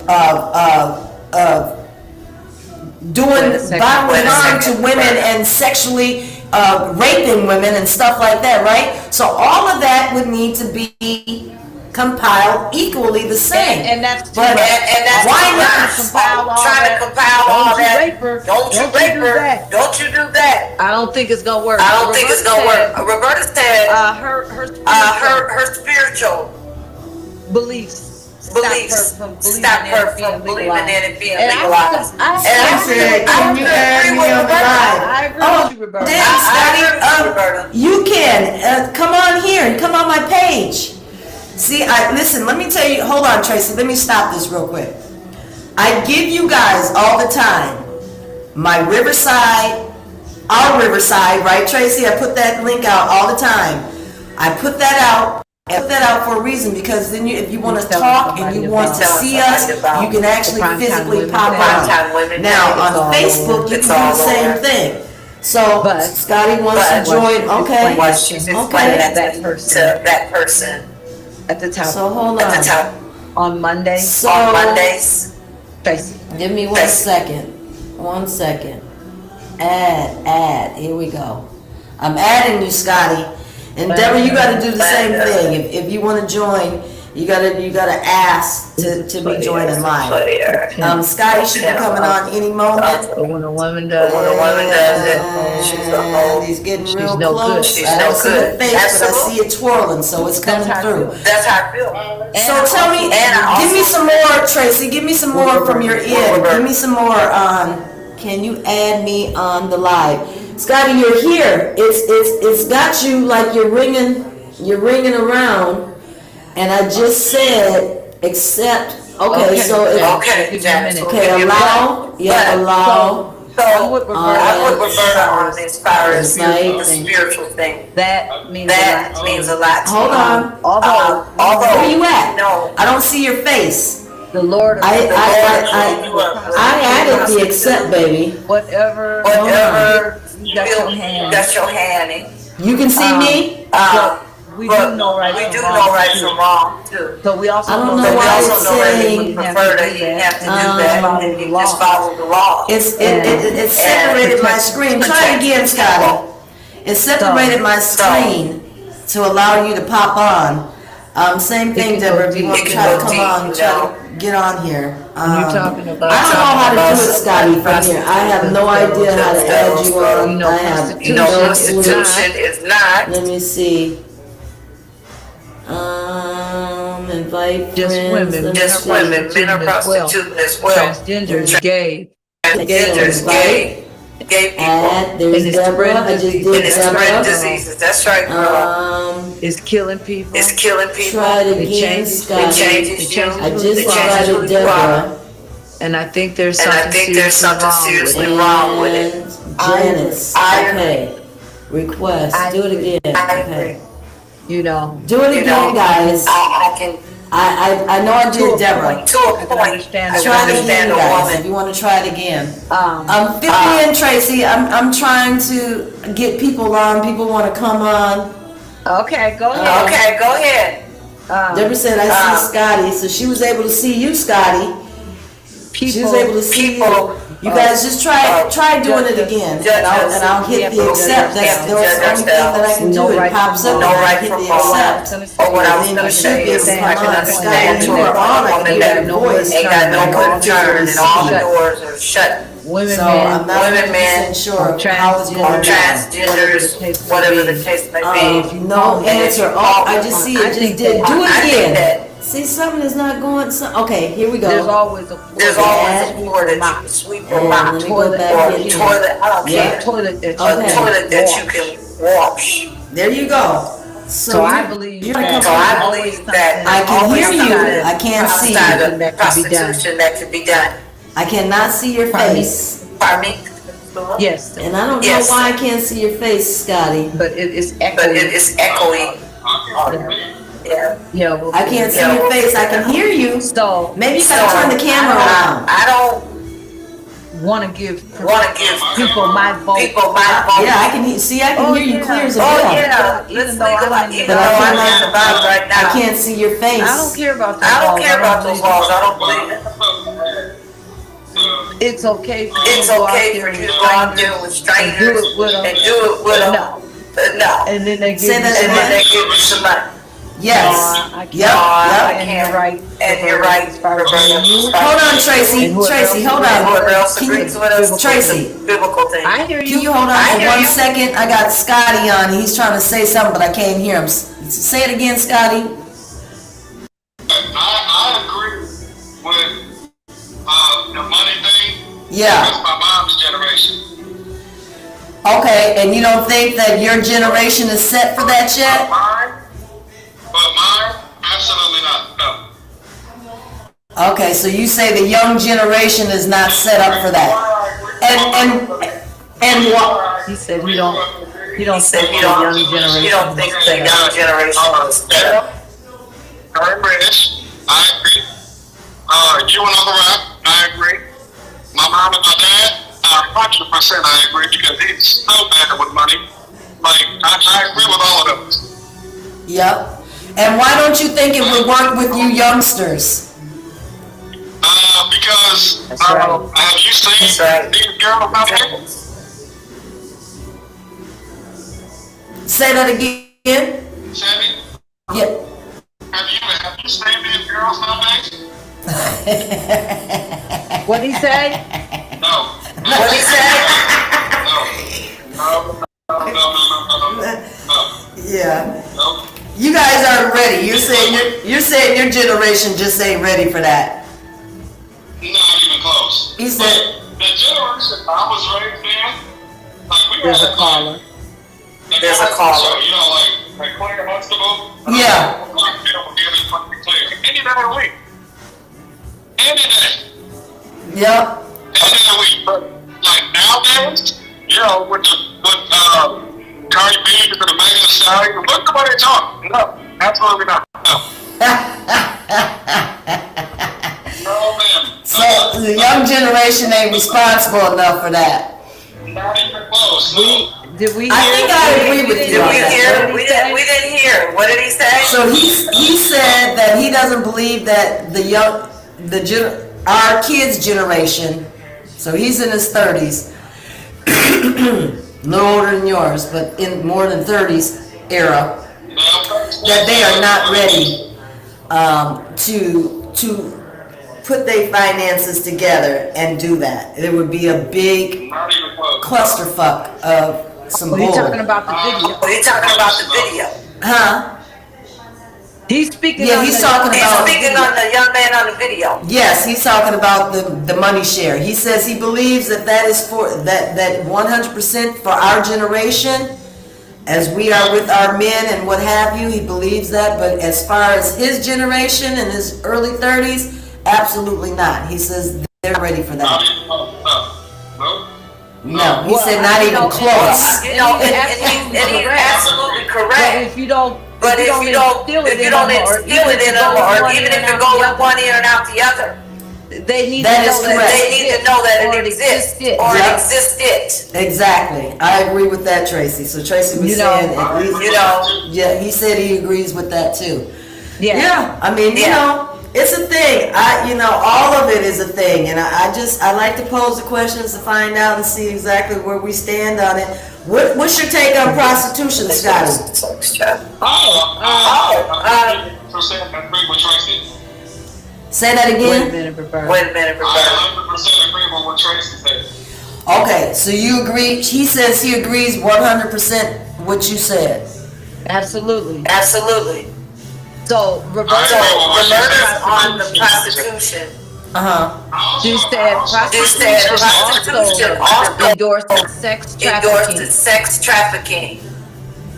D: doing bodily harm to women and sexually raping women and stuff like that, right? So all of that would need to be compiled equally the same.
C: And that's
D: But
E: And that's
D: why
E: too
D: not?
E: much.
C: compile all
E: Trying
C: that.
E: to compile all
C: Don't you
E: that.
C: rape her.
E: Don't you
C: Don't you
E: rape
C: do
E: her.
C: that.
E: Don't you do that.
C: I don't think it's gonna work.
E: I don't think it's gonna work. Roberta said, her spiritual
C: beliefs
E: beliefs stop her from believing in it being
C: And
E: legalized.
C: I
D: said,
E: I
D: can you add
E: agree
D: me
E: with
D: on the
E: Roberta.
D: line?
C: I agree
D: Oh,
C: with you, Roberta.
D: then,
E: I agree with
D: Scotty,
E: Roberta.
D: you can come on here and come on my page. See, listen. Let me tell you. Hold on, Tracy. Let me stop this real quick. I give you guys all the time my Riverside our Riverside, right, Tracy? I put that link out all the time. I put that out. I put that out for a reason, because then if you want to talk and you want to see us, you can actually physically pop on. Now, on Facebook, you can do the same thing. So, Scotty wants to join, okay.
E: What she's explaining to that person
C: At the top.
D: So, hold
E: at the
D: on.
E: top
C: On Monday,
D: So,
E: on Mondays.
C: Tracy.
D: give me 1 second. 1 second. Add, here we go. I'm adding you, Scotty. And Deborah, you gotta do the same thing. If you wanna join, you gotta ask to be joining live. Scotty should be coming on any moment.
C: But when a woman does
E: When a woman does it, she's a
D: And
E: whole.
D: he's getting
C: She's
D: real
C: no good.
D: close.
E: She's
D: I
E: no
D: don't see the
E: good.
D: face, but I
E: Absolutely.
D: see it twirling, so it's coming
C: That's how I
D: through.
E: That's how I feel.
D: So tell me, give me some more, Tracy, give me some more from your end. Give me some more on, can you add me on the live? Scotty, you're here. It's got you like you're ringing around. And I just said, accept, okay, so it's,
E: Okay, Janice.
D: okay, allow, yeah, allow.
E: So,
C: with Roberta
E: I would Roberta on as far as
D: Right.
E: the spiritual thing.
C: that means a
E: That
C: lot.
E: means a lot to
D: Hold
E: me.
D: on.
C: Although
D: Where you at?
E: No.
D: I don't see your face.
C: the Lord,
D: I added the accept, baby.
C: whatever,
E: Whatever
C: you got your hand.
E: That's your hand in.
D: You can see me?
C: We
E: But
C: do know right
E: we
C: from
E: do
C: wrong,
E: know right
C: too.
E: from wrong too.
C: So we also
D: I don't
C: know
D: know
E: But we
D: why
E: also
D: it's
E: know that we
D: saying,
E: would prefer that you have to do that, and you just follow the law.
D: It separated my screen. Try it again, Scotty. It separated my screen to allow you to pop on. Same thing, Deborah, if you want to try to come on, try to get on here.
C: You're talking about.
D: I don't know how to do it, Scotty, from here. I have no idea how to add you on. I have
E: You know,
D: no clue.
E: prostitution is not.
D: Let me see. Invite
C: Just
D: friends.
C: women.
D: Let me
E: Just
D: see.
E: women, men are prostituting as well.
C: Transgenders, gay.
E: Transgenders, gay people,
D: Add, there's
C: And it's
D: Deborah, I
C: spreading
D: just
C: disease.
D: did
E: and it's spreading
D: Deborah.
E: diseases. That's right, girl.
C: It's killing people.
E: It's killing people.
D: Try it
C: It
D: again,
C: changes-
E: It
D: Scotty.
E: changes you.
D: I
C: It
D: just
E: changes
D: invited
E: who you are.
D: Deborah.
C: And I think there's
E: And I
C: something
E: think there's something
C: seriously
E: seriously wrong with it.
D: And Janice,
E: Iron.
D: okay. Request, do it again,
E: I
D: okay.
E: agree.
C: wrong. You know,
D: Do it
E: You know,
D: again, guys.
E: I can,
D: I know I did Deborah.
E: to a
C: I can
E: point,
C: understand
E: I
C: it.
E: can
D: Try it again,
E: understand a
D: guys, if
E: woman.
D: you wanna try it again.
C: um,
D: Fill me in, Tracy, I'm trying to get people on, people wanna come on.
C: okay, go ahead.
E: Okay, go ahead.
D: Deborah said, I see Scotty, so she was able to see you, Scotty. She was able to see you.
E: people,
D: You guys just try doing it again, and I'll hit the accept, that's the only thing that I can do, it pops up, and
E: No
D: I
E: right
D: hit
E: from
D: the
E: wrong.
D: accept.
E: Or what I was
D: And then
E: gonna
D: you should
E: say
D: be able
E: is,
D: to
E: I
D: come
E: can
D: on,
E: understand
D: Scotty,
E: to
D: you
E: a
D: are on, I
E: woman
D: can hear
E: that
D: your voice.
E: ain't got no good turn, and all the
C: Shut.
E: doors are shut.
C: women,
D: So
C: men,
D: I'm not
E: women,
D: 100% sure how it's
C: transgender,
D: going
E: Or
D: down.
E: transgenders, whatever the case may be.
D: No answer, oh, I just see
C: I
D: it, just
C: think
D: did,
C: that-
D: do
E: I
D: it
E: think
D: again.
E: that
D: See, something is not going, okay, here we
C: there's
D: go.
C: always a
E: there's always a floor that you can sweep or
D: And
E: mop,
D: let me
E: or
D: go
E: a
D: back in here.
E: toilet, I don't
D: Yeah.
E: care.
C: toilet that
E: A
D: Okay.
E: toilet that you can wash.
D: There you go.
C: So I believe
D: you're
C: that-
E: So I believe that
D: I can
E: always
D: hear you,
E: something
D: I can't see
E: outside
D: you.
E: of
C: That can be done.
E: prostitution that could be done.
D: I cannot see your
C: Pardon me?
D: face.
E: Pardon me?
C: Yes,
D: And I don't know
E: Yes.
D: why I can't see your face, Scotty.
C: but it is
E: But it
C: echoing.
E: is echoey. Yeah.
C: Yeah, well,
D: I can't see your face, I can hear you.
C: So,
D: Maybe you gotta turn the camera around.
E: I don't
C: want to give
E: want to give
C: people my vote.
E: people my vote.
D: Yeah, I can see, I can
C: Oh,
D: hear you
C: yeah.
D: clear as a
E: Oh,
D: bell.
E: yeah.
C: Even
E: Let's
C: though I'm
E: legalize,
C: in
E: even
D: But
E: though
D: I
E: I'm in
D: cannot,
E: the Bible right now.
D: I can't see your face.
C: I don't care about those
E: I don't
C: laws.
E: care about those
C: believe
E: laws. I don't believe it.
C: It's okay for you
E: It's
C: to go out
E: okay
C: there
E: for
C: with
E: you to go out there with
C: and do
E: strangers
C: it with them.
E: and do it with them.
C: No.
E: No.
C: And then they give
D: Say
C: you
D: that
E: And
C: some
E: then they
C: money.
E: give you some money.
D: Yes.
C: No, I can't.
D: Yep, yep.
C: And you're right.
E: And you're right.
D: Hold on, Tracy,
C: And whoever
D: Tracy, hold
E: And
D: on.
E: whoever else
D: Can you-
E: agrees with us,
D: Tracy.
E: it's a biblical thing.
C: I hear
D: Can
C: you.
D: you hold on
E: I
D: for
E: hear
D: 1
E: you.
D: second? I got Scotty on, he's trying to say something, but I can't hear him. Say it again, Scotty.
F: I agree with the money thing.
D: Yeah.
F: That's my mom's generation.
D: Okay, and you don't think that your generation is set for that yet?
F: But mine, absolutely not. No.
D: Okay, so you say the young generation is not set up for that. And what?
C: He said he don't
E: Said
C: think the young generation.
E: you don't think the young generation is better.
F: Very rich. I agree. You and Uncle Rob, I agree. My mom and my dad, 100% I agree because he's so bad with money. Like, I agree with all of them.
D: Yep. And why don't you think it would work with you youngsters?
F: Because,
C: That's right.
F: have you seen
E: That's right.
F: these girls out there?
D: Say that again?
F: Sammy,
D: Yeah.
F: have you seen these girls nowadays?
C: What'd he say?
F: No.
E: What he said?
F: No.
D: Yeah.
F: No.
D: You guys aren't ready. You're saying your generation just ain't ready for that.
F: Not even close.
D: He said-
F: But the generation I was raised in, like we
C: There's
F: had
C: a caller.
E: There's a caller.
F: So, you know, like Claire Huxtable.
D: Yeah.
F: Like, you know, giving fucking Claire any day of the week. Any day.
D: Yep.
F: Any day of the week. But like nowadays, you know, with Cardi B and the Megan Thee Stallion, look at what they talk. No, absolutely not. No. No, ma'am.
D: So the young generation ain't responsible enough for that.
F: Not even close. No.
C: Did we hear?
D: I think I agree with you
E: Did
D: on
E: we
D: that.
E: hear? We didn't hear. What did he say?
D: So he said that he doesn't believe that our kids' generation, so he's in his 30s, a little older than yours, but in more than 30s era, that they are not ready to put their finances together and do that. It would be a big
F: Not even close.
D: clusterfuck of some
C: Well, he's
D: bull.
C: talking about the video.
E: What are you talking about the video?
D: Huh?
C: He's speaking.
D: Yeah,
C: on
D: he's
C: the-
D: talking
E: He's
D: about-
E: speaking on the young man on the video.
D: Yes, he's talking about the money share. He says he believes that is for that 100% for our generation, as we are with our men and what have you. He believes that, but as far as his generation in his early 30s, absolutely not. He says they're ready for
F: Not
D: that.
F: even close. No.
D: No, he
C: Well,
D: said not even close.
E: You know, and he's absolutely correct.
C: But if you don't,
E: But if you don't instill it in them, or even if you go with one ear and out the other,
C: they need
D: That
C: to
D: is
C: know that
D: correct.
E: they need to know that
C: or
E: it exists,
C: existed.
E: or
D: Yeah.
E: it existed.
D: Exactly. I agree with that, Tracy. So Tracy was
C: You know-
D: saying, at least,
E: You know,
D: yeah, he said he agrees with that too.
C: Yeah.
D: Yeah, I mean, you
E: Yeah.
D: know, it's a thing. All of it is a thing, and I like to pose the questions to find out and see exactly where we stand on it. What's your take on prostitution, Scotty?
F: Percent agree with Tracy.
D: Say that
C: Wait a
D: again.
C: minute, Roberta.
E: wait a minute,
F: I
E: Roberta.
F: 100% agree with what Tracy said.
D: Okay, so you agree? He says he agrees 100% what you said.
C: Absolutely.
E: Absolutely.
C: So
E: So
C: Roberta,
E: the murders on the prostitution,
C: you said
E: prostitution also
C: endorses sex trafficking,
E: endorsed sex trafficking.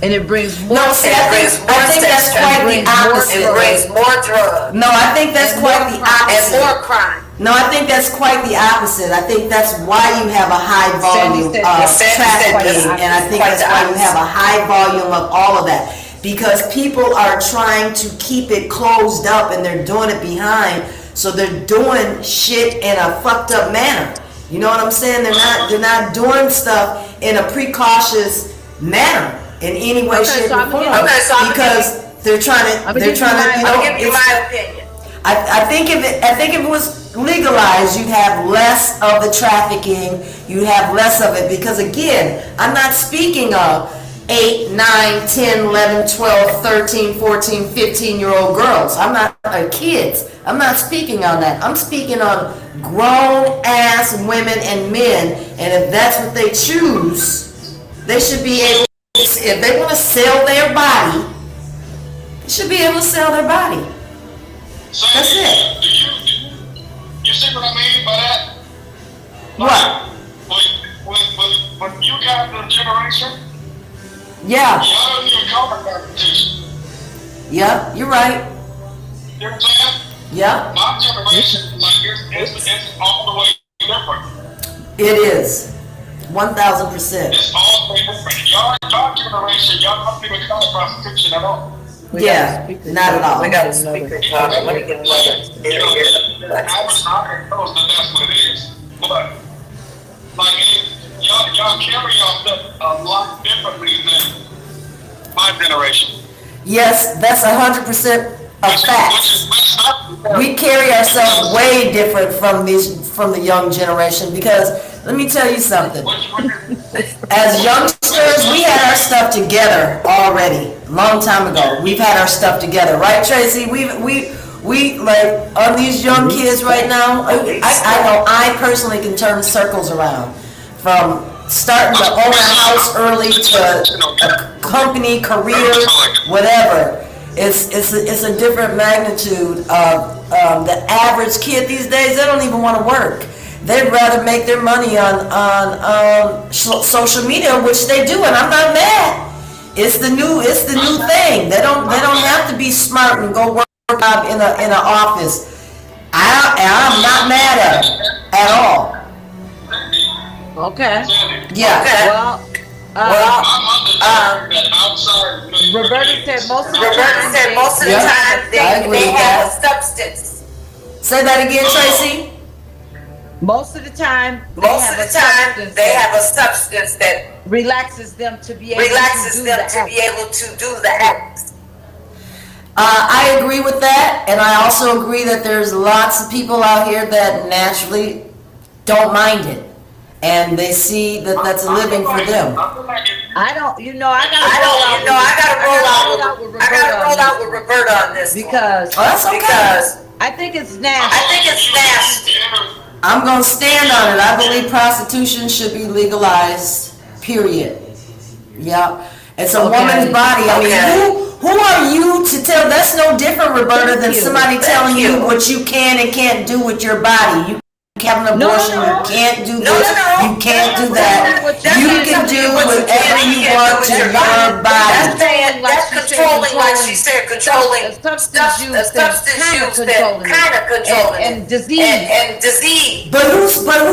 C: and it brings more.
D: No, see, I
E: brings
D: think
E: more
D: that's
E: sex
D: quite
C: trafficking,
D: the
E: It
D: opposite.
E: brings more drugs
D: No, I think that's quite the
E: and
D: opposite.
E: more crime.
D: No, I think that's quite the opposite. I think that's why you have a high volume
C: said
D: of
C: that.
E: Sandy said
D: trafficking,
E: that.
D: and I think
E: Quite
D: that's
E: the
D: why you
E: opposite.
D: have a high volume of all of that. Because people are trying to keep it closed up, and they're doing it behind, so they're doing shit in a fucked up manner. You know what I'm saying? They're not doing stuff in a precautious manner in any way,
C: Okay,
D: shape,
C: so
D: or
C: I'm
D: form.
C: gonna-
E: Okay, so I'm gonna
D: Because they're trying to,
C: I'm gonna
D: they're
C: give you
D: trying to,
C: my-
D: you know,
E: I'll give you
D: it's-
E: my opinion.
D: I think if it was legalized, you'd have less of the trafficking, you'd have less of it, because again, I'm not speaking of 8, 9, 10, 11, 12, 13, 14, 15-year-old girls. I'm not, kids. I'm not speaking on that. I'm speaking on grown-ass women and men, and if that's what they choose, they should be able, if they want to sell their body, they should be able to sell their body.
F: So,
D: That's it.
F: Do you see what I mean by that?
D: What?
F: When you got the generation,
D: Yeah.
F: y'all don't even call it competition.
D: Yep, you're right.
F: You know what I'm saying?
D: Yep,
F: My generation, like, it's all the way different.
D: it is. 1,000%.
F: It's all different. Y'all generation, y'all don't even call prostitution at all.
D: Yeah, not at all.
E: We got a speaker talking, let me get another.
F: I was not opposed that that's what it is, but like y'all carry yourself a lot differently than my generation.
D: Yes, that's 100% a
F: Which
D: fact.
F: is messed up.
D: We carry ourselves way different from the young generation because let me tell you something. As youngsters, we had our stuff together already, long time ago. We've had our stuff together, right, Tracy? We like on these young kids right now. I know I personally can turn circles around from starting to own a house early to a company, career, whatever. It's a different magnitude of the average kid these days. They don't even want to work. They'd rather make their money on social media, which they do, and I'm not mad. It's the new thing. They don't have to be smart and go work a job in an office. I'm not mad at it at all.
C: Okay.
D: Yeah.
C: Roberta said most of the
D: Yeah,
C: time
D: I agree
E: they
D: with
E: have
D: that.
E: a substance.
D: Say that again, Tracy.
C: most of the time
E: Most of the time, they have a substance that
C: relaxes them to be able
E: relaxes
C: to do
E: them
C: the
E: to be able to do the acts.
D: I agree with that, and I also agree that there's lots of people out here that naturally don't mind it, and they see that that's a living for them.
C: I don't, I
E: gotta roll out with Roberta on this one.
C: because
D: Oh, that's okay.
E: Because
C: I think it's
E: I
C: nasty.
E: think it's nasty.
D: I'm gonna stand on it. I believe prostitution should be legalized, period. Yep. It's a
C: Okay.
D: woman's body. I mean,
E: Okay.
D: who are you to tell? That's no different, Roberta, than
C: you.
D: somebody
E: Thank
D: telling you
E: you.
D: what you can and can't do with your body. You have an abortion,
C: no.
D: you can't do
E: No,
D: this,
E: no.
D: you can't do
C: That's
D: that.
C: not what
E: That's
D: You
E: not
D: can
E: telling
D: do
E: you what you
D: whatever
E: can and
D: you
E: can't
D: want
E: do with
D: to
E: your
D: your
E: body.
D: body.
E: That's controlling, like she said, controlling
C: A substance use
E: a substance
C: kinda
E: use that
C: controlling it.
E: kind of controlling it.
C: And disease.
E: And disease.
D: But who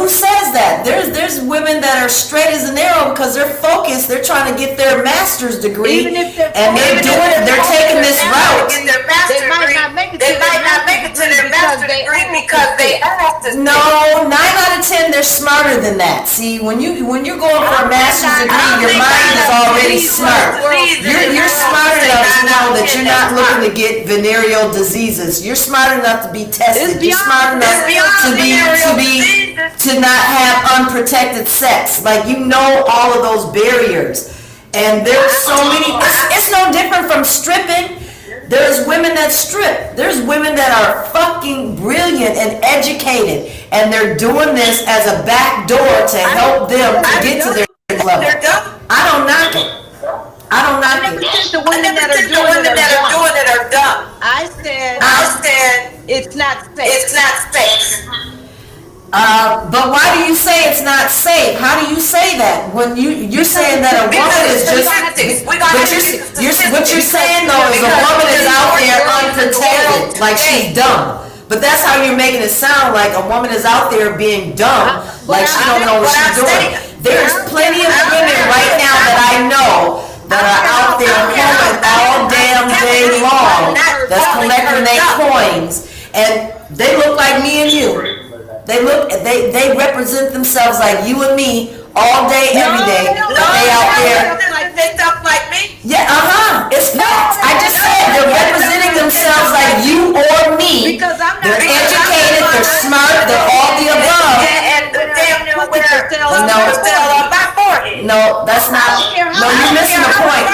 D: says that? There's women that are straight as an arrow because they're focused. They're trying to get their master's degree,
C: Even if they're
D: and they're taking this route.
E: Get their master's
C: They might
E: degree.
C: not make it
E: They
C: to
E: might
C: their
E: not make it to
C: master's
E: their
C: degree
E: master's
C: because
E: degree
C: they
E: because they asked us.
D: No, 9 out of 10, they're smarter than that. See, when you're going for a master's degree, your mind is already smart. You're smart enough to know that you're not looking to get venereal diseases. You're smart enough to be tested. You're smart enough to not have unprotected sex. Like, you know all of those barriers. And there's so many, it's no different from stripping. There's women that strip. There's women that are fucking brilliant and educated, and they're doing this as a back door to help them to get to their level.
E: They're dumb.
D: I don't knock it. I don't knock
C: I never
D: it.
C: said the
E: I
C: women
E: never
C: that are
E: think the
C: doing
E: women
C: it
E: that are
C: are dumb.
E: doing it are dumb.
C: I said
E: I said
C: it's not safe.
E: it's not safe.
D: But why do you say it's not safe? How do you say that when you're saying that a woman is just? What you're saying though is a woman is out there unprotected, like she's dumb. But that's how you're making it sound, like a woman is out there being dumb, like she don't know what she's doing. There's plenty of women right now that I know that are out there hoeing all damn day long, that's collecting their coins, and they look like me and you. They represent themselves like you and me all day, every day. They out there.
E: They talk like me.
D: Yeah, it's facts. I just said they're representing themselves like you or me.
C: Because I'm not-
D: They're educated, they're smart, they're all the above.
E: And the damn near where
D: No.
E: still on my forehead.
D: No, that's not. No, you're missing the point.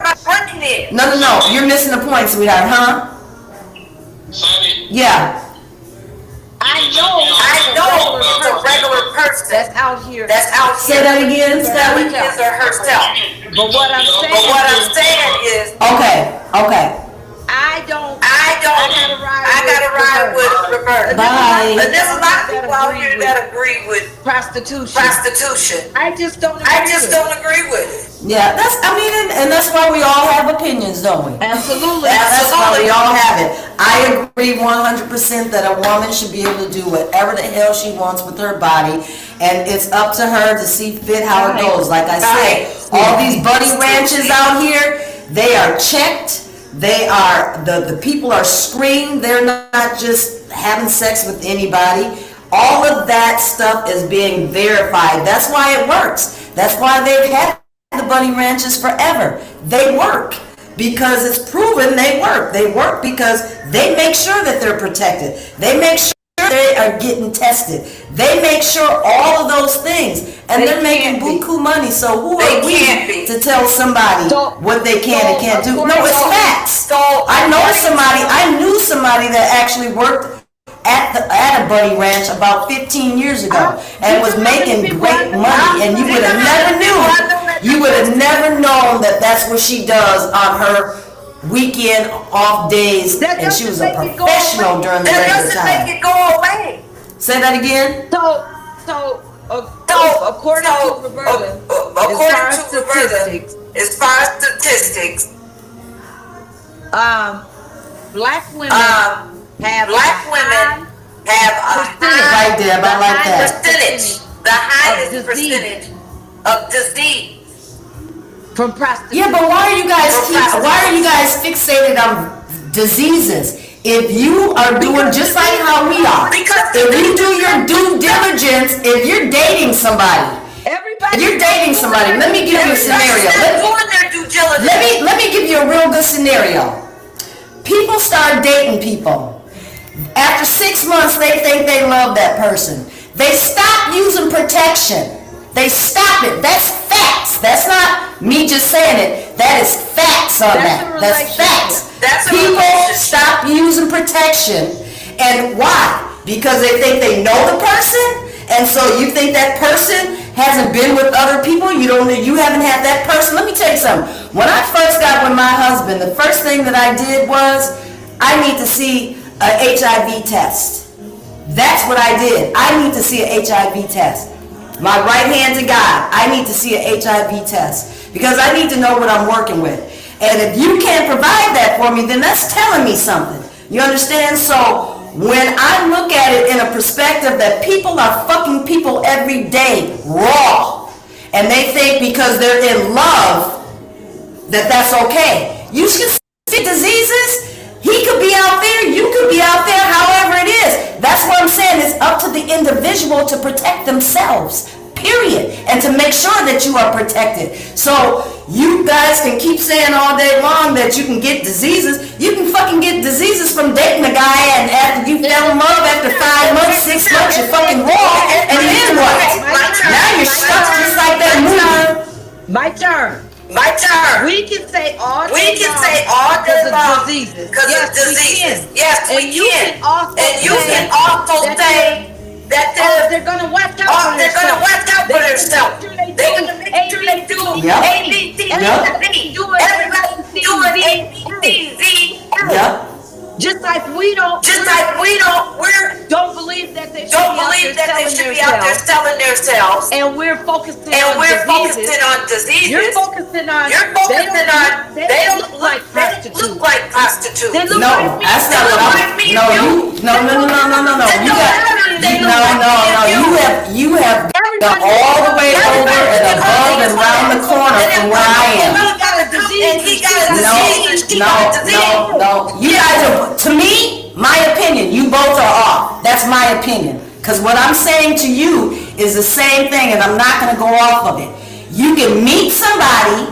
E: My brain is.
D: No, you're missing the point, sweetheart, huh?
F: Sonny,
D: Yeah.
E: I know it's a regular person
C: That's out here.
E: that's out
D: Say
E: here
D: that again, Scotty.
E: with his or herself.
C: But what I'm saying
E: But what I'm
C: is,
E: saying is,
D: Okay.
C: I don't
E: I I gotta ride with Roberta.
D: Bye.
E: But there's a lot of people out here that agree with
C: prostitution.
E: I just don't agree with it.
D: Yeah, and that's why we all have opinions, don't we?
C: Absolutely.
D: That's why we all have it. I agree 100% that a woman should be able to do whatever the hell she wants with her body, and it's up to her to see fit how it goes. Like I said, all these buddy ranches out here, they are checked. They are, the people are screened. They're not just having sex with anybody. All of that stuff is being verified. That's why it works. That's why they've had the bunny ranches forever. They work because it's proven they work. They work because they make sure that they're protected. They make sure they are getting tested. They make sure all of those things, and they're making buku money. So who are we to tell somebody what they can and can't do? No, it's facts. I knew somebody that actually worked at a bunny ranch about 15 years ago and was making great money, and you would have never known that that's what she does on her weekend off days, and she was a professional during the regular time.
E: That doesn't make it go away.
D: Say that again?
C: According to Roberta,
E: as far as statistics,
C: black women have
D: right there, I like that.
E: the highest percentage of disease
C: from prostitution.
D: Yeah, but why are you guys fixated on diseases? If you are doing just like how we are, if you do your due diligence, if you're dating somebody, let me give you a scenario. Let me give you a real good scenario. People start dating people. After 6 months, they think they love that person. They stop using protection. They stop it. That's facts. That's not me just saying it. That is facts on that. That's facts. People stop using protection. And why? Because they think they know the person. And so you think that person hasn't been with other people. You haven't had that person. Let me tell you something. When I first got with my husband, the first thing that I did was I need to see an HIV test. That's what I did. I need to see an HIV test. My right hand to God, I need to see an HIV test because I need to know what I'm working with. And if you can't provide that for me, then that's telling me something. You understand? So when I look at it in a perspective that people are fucking people every day raw, and they think because they're in love that that's okay. You should see diseases. He could be out there, you could be out there, however it is. That's what I'm saying. It's up to the individual to protect themselves, period, and to make sure that you are protected. So you guys can keep saying all day long that you can get diseases. You can fucking get diseases from dating a guy, and after you fell in love after 5 months, 6 months, you're fucking raw, and then what? Now you're stuck just like that movie.
C: My turn. We can say all day long diseases.
E: Yes, we can.
C: And you can also say that they're gonna watch out for themselves. They're gonna make sure they do ABC. Everybody do ABC.
D: Yep.
C: Just like we don't believe that they should be out there selling themselves. And we're focusing on diseases. You're focusing on they don't look like prostitutes. They look like me.
D: That's not what I'm. No. You have gone all the way over and above and around the corner from where I am. No. You guys are, to me, my opinion, you both are off. That's my opinion. Because what I'm saying to you is the same thing, and I'm not going to go off of it. You can meet somebody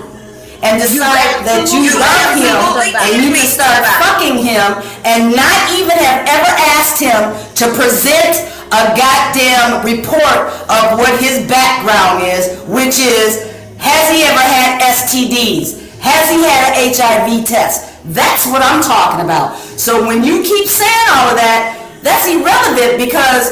D: and decide that you love him, and you can start fucking him and not even have ever asked him to present a goddamn report of what his background is, which is, has he ever had STDs? Has he had an HIV test? That's what I'm talking about. So when you keep saying all of that, that's irrelevant because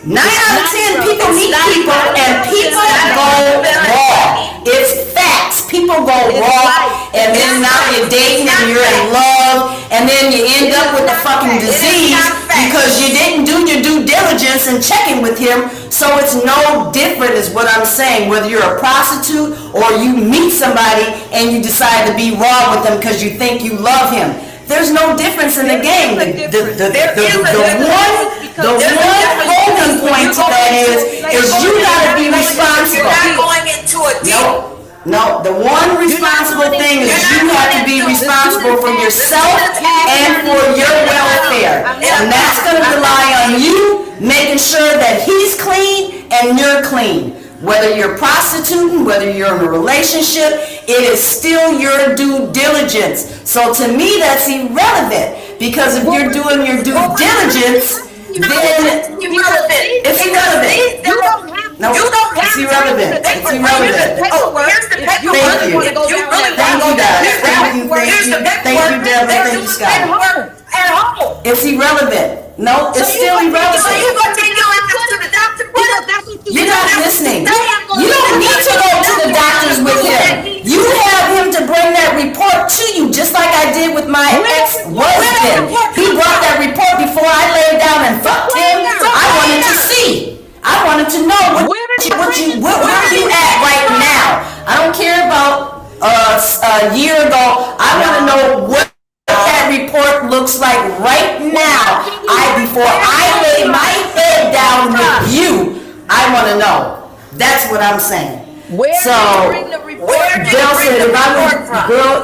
D: 9 out of 10 people meet people and people go raw. It's facts. People go raw, and then now you're dating and you're in love and then you end up with the fucking disease because you didn't do your due diligence in checking with him. So it's no different is what I'm saying, whether you're a prostitute or you meet somebody and you decide to be raw with them because you think you love him. There's no difference in the game. The one holding point to that is you gotta be responsible.
E: You're not going into a deal.
D: No, the one responsible thing is you have to be responsible for yourself and for your welfare. And that's gonna rely on you making sure that he's clean and you're clean. Whether you're prostituting, whether you're in a relationship, it is still your due diligence. So to me, that's irrelevant, because if you're doing your due diligence, then it's irrelevant. No, it's irrelevant. It's irrelevant.
E: Oh, here's the paperwork.
D: Thank you.
E: If you really
D: Thank
E: want
D: you,
E: to
D: guys.
E: go down,
D: Thank you, Deborah. Thank you, Scott.
E: At home.
D: It's irrelevant. No, it's still
E: So you
D: irrelevant.
E: gonna take your ass to the doctor?
D: You're not listening. You don't need to go to the doctors with him. You have him to bring that report to you, just like I did with my ex-husband. He brought that report before I laid down and fucked him. I wanted to see. I wanted to know where are you at right now. I don't care about a year ago. I want to know what that report looks like right now. Before I lay my head down with you, I want to know. That's what I'm saying. So, Bill said,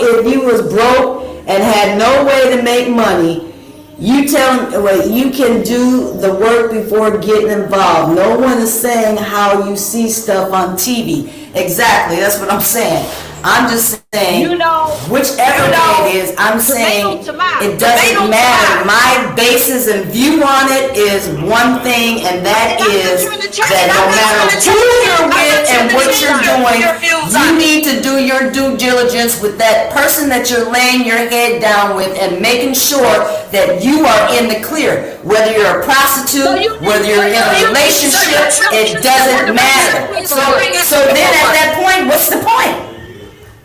D: if you was broke and had no way to make money, you can do the work before getting involved. No one is saying how you see stuff on TV. Exactly, that's what I'm saying. I'm just saying, whichever way it is, I'm saying it doesn't matter. My basis and view on it is one thing, and that is that no matter who you're with and what you're doing, you need to do your due diligence with that person that you're laying your head down with and making sure that you are in the clear. Whether you're a prostitute, whether you're in a relationship, it doesn't matter. So then at that point, what's the point?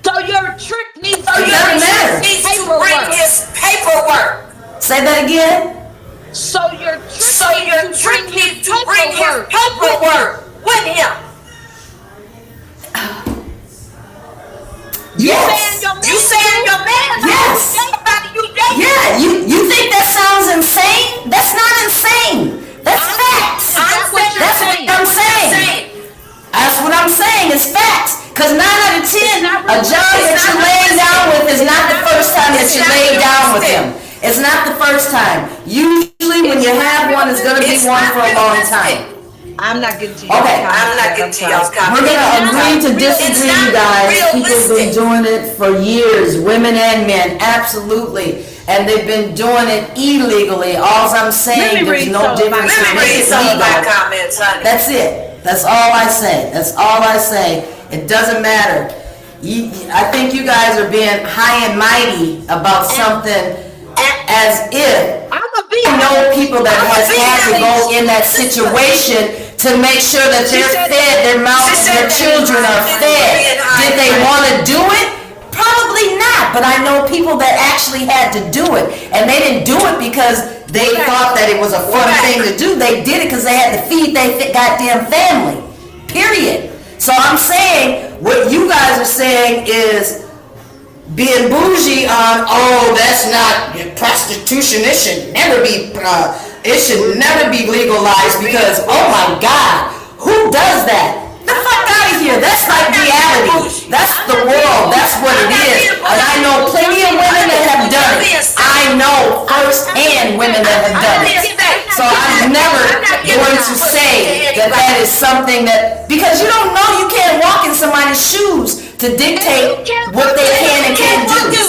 C: So your trick needs to
E: bring his paperwork.
D: Say that again.
C: So your trick
E: needs to bring his paperwork with him.
D: Yes.
E: You saying your man?
D: Yes. Yeah. You think that sounds insane? That's not insane. That's facts. That's what I'm saying. That's what I'm saying. It's facts. Because 9 out of 10, a job that you're laying down with is not the first time that you lay down with him. It's not the first time. Usually when you have one, it's going to be one for a long time.
C: I'm not getting to you.
D: Okay.
E: I'm not getting to y'all's comment.
D: We're going to agree to disagree, you guys. People have been doing it for years, women and men, absolutely. And they've been doing it illegally. All I'm saying, there's no difference.
E: Let me read some of my comments, honey.
D: That's it. That's all I say. That's all I say. It doesn't matter. I think you guys are being high and mighty about something as if I know people that has had to go in that situation to make sure that they're fed, their mouths, their children are fed. Did they want to do it? Probably not, but I know people that actually had to do it, and they didn't do it because they thought that it was a fun thing to do. They did it because they had to feed their goddamn family, period. So I'm saying, what you guys are saying is being bougie on, that's not prostitution, it should never be legalized because, oh my God, who does that? The fuck out of here. That's like reality. That's the world. That's what it is. And I know plenty of women that have done it. I know firsthand women that have done it. So I'm never going to say that is something that, because you don't know, you can't walk in somebody's shoes to dictate what they can and can't do.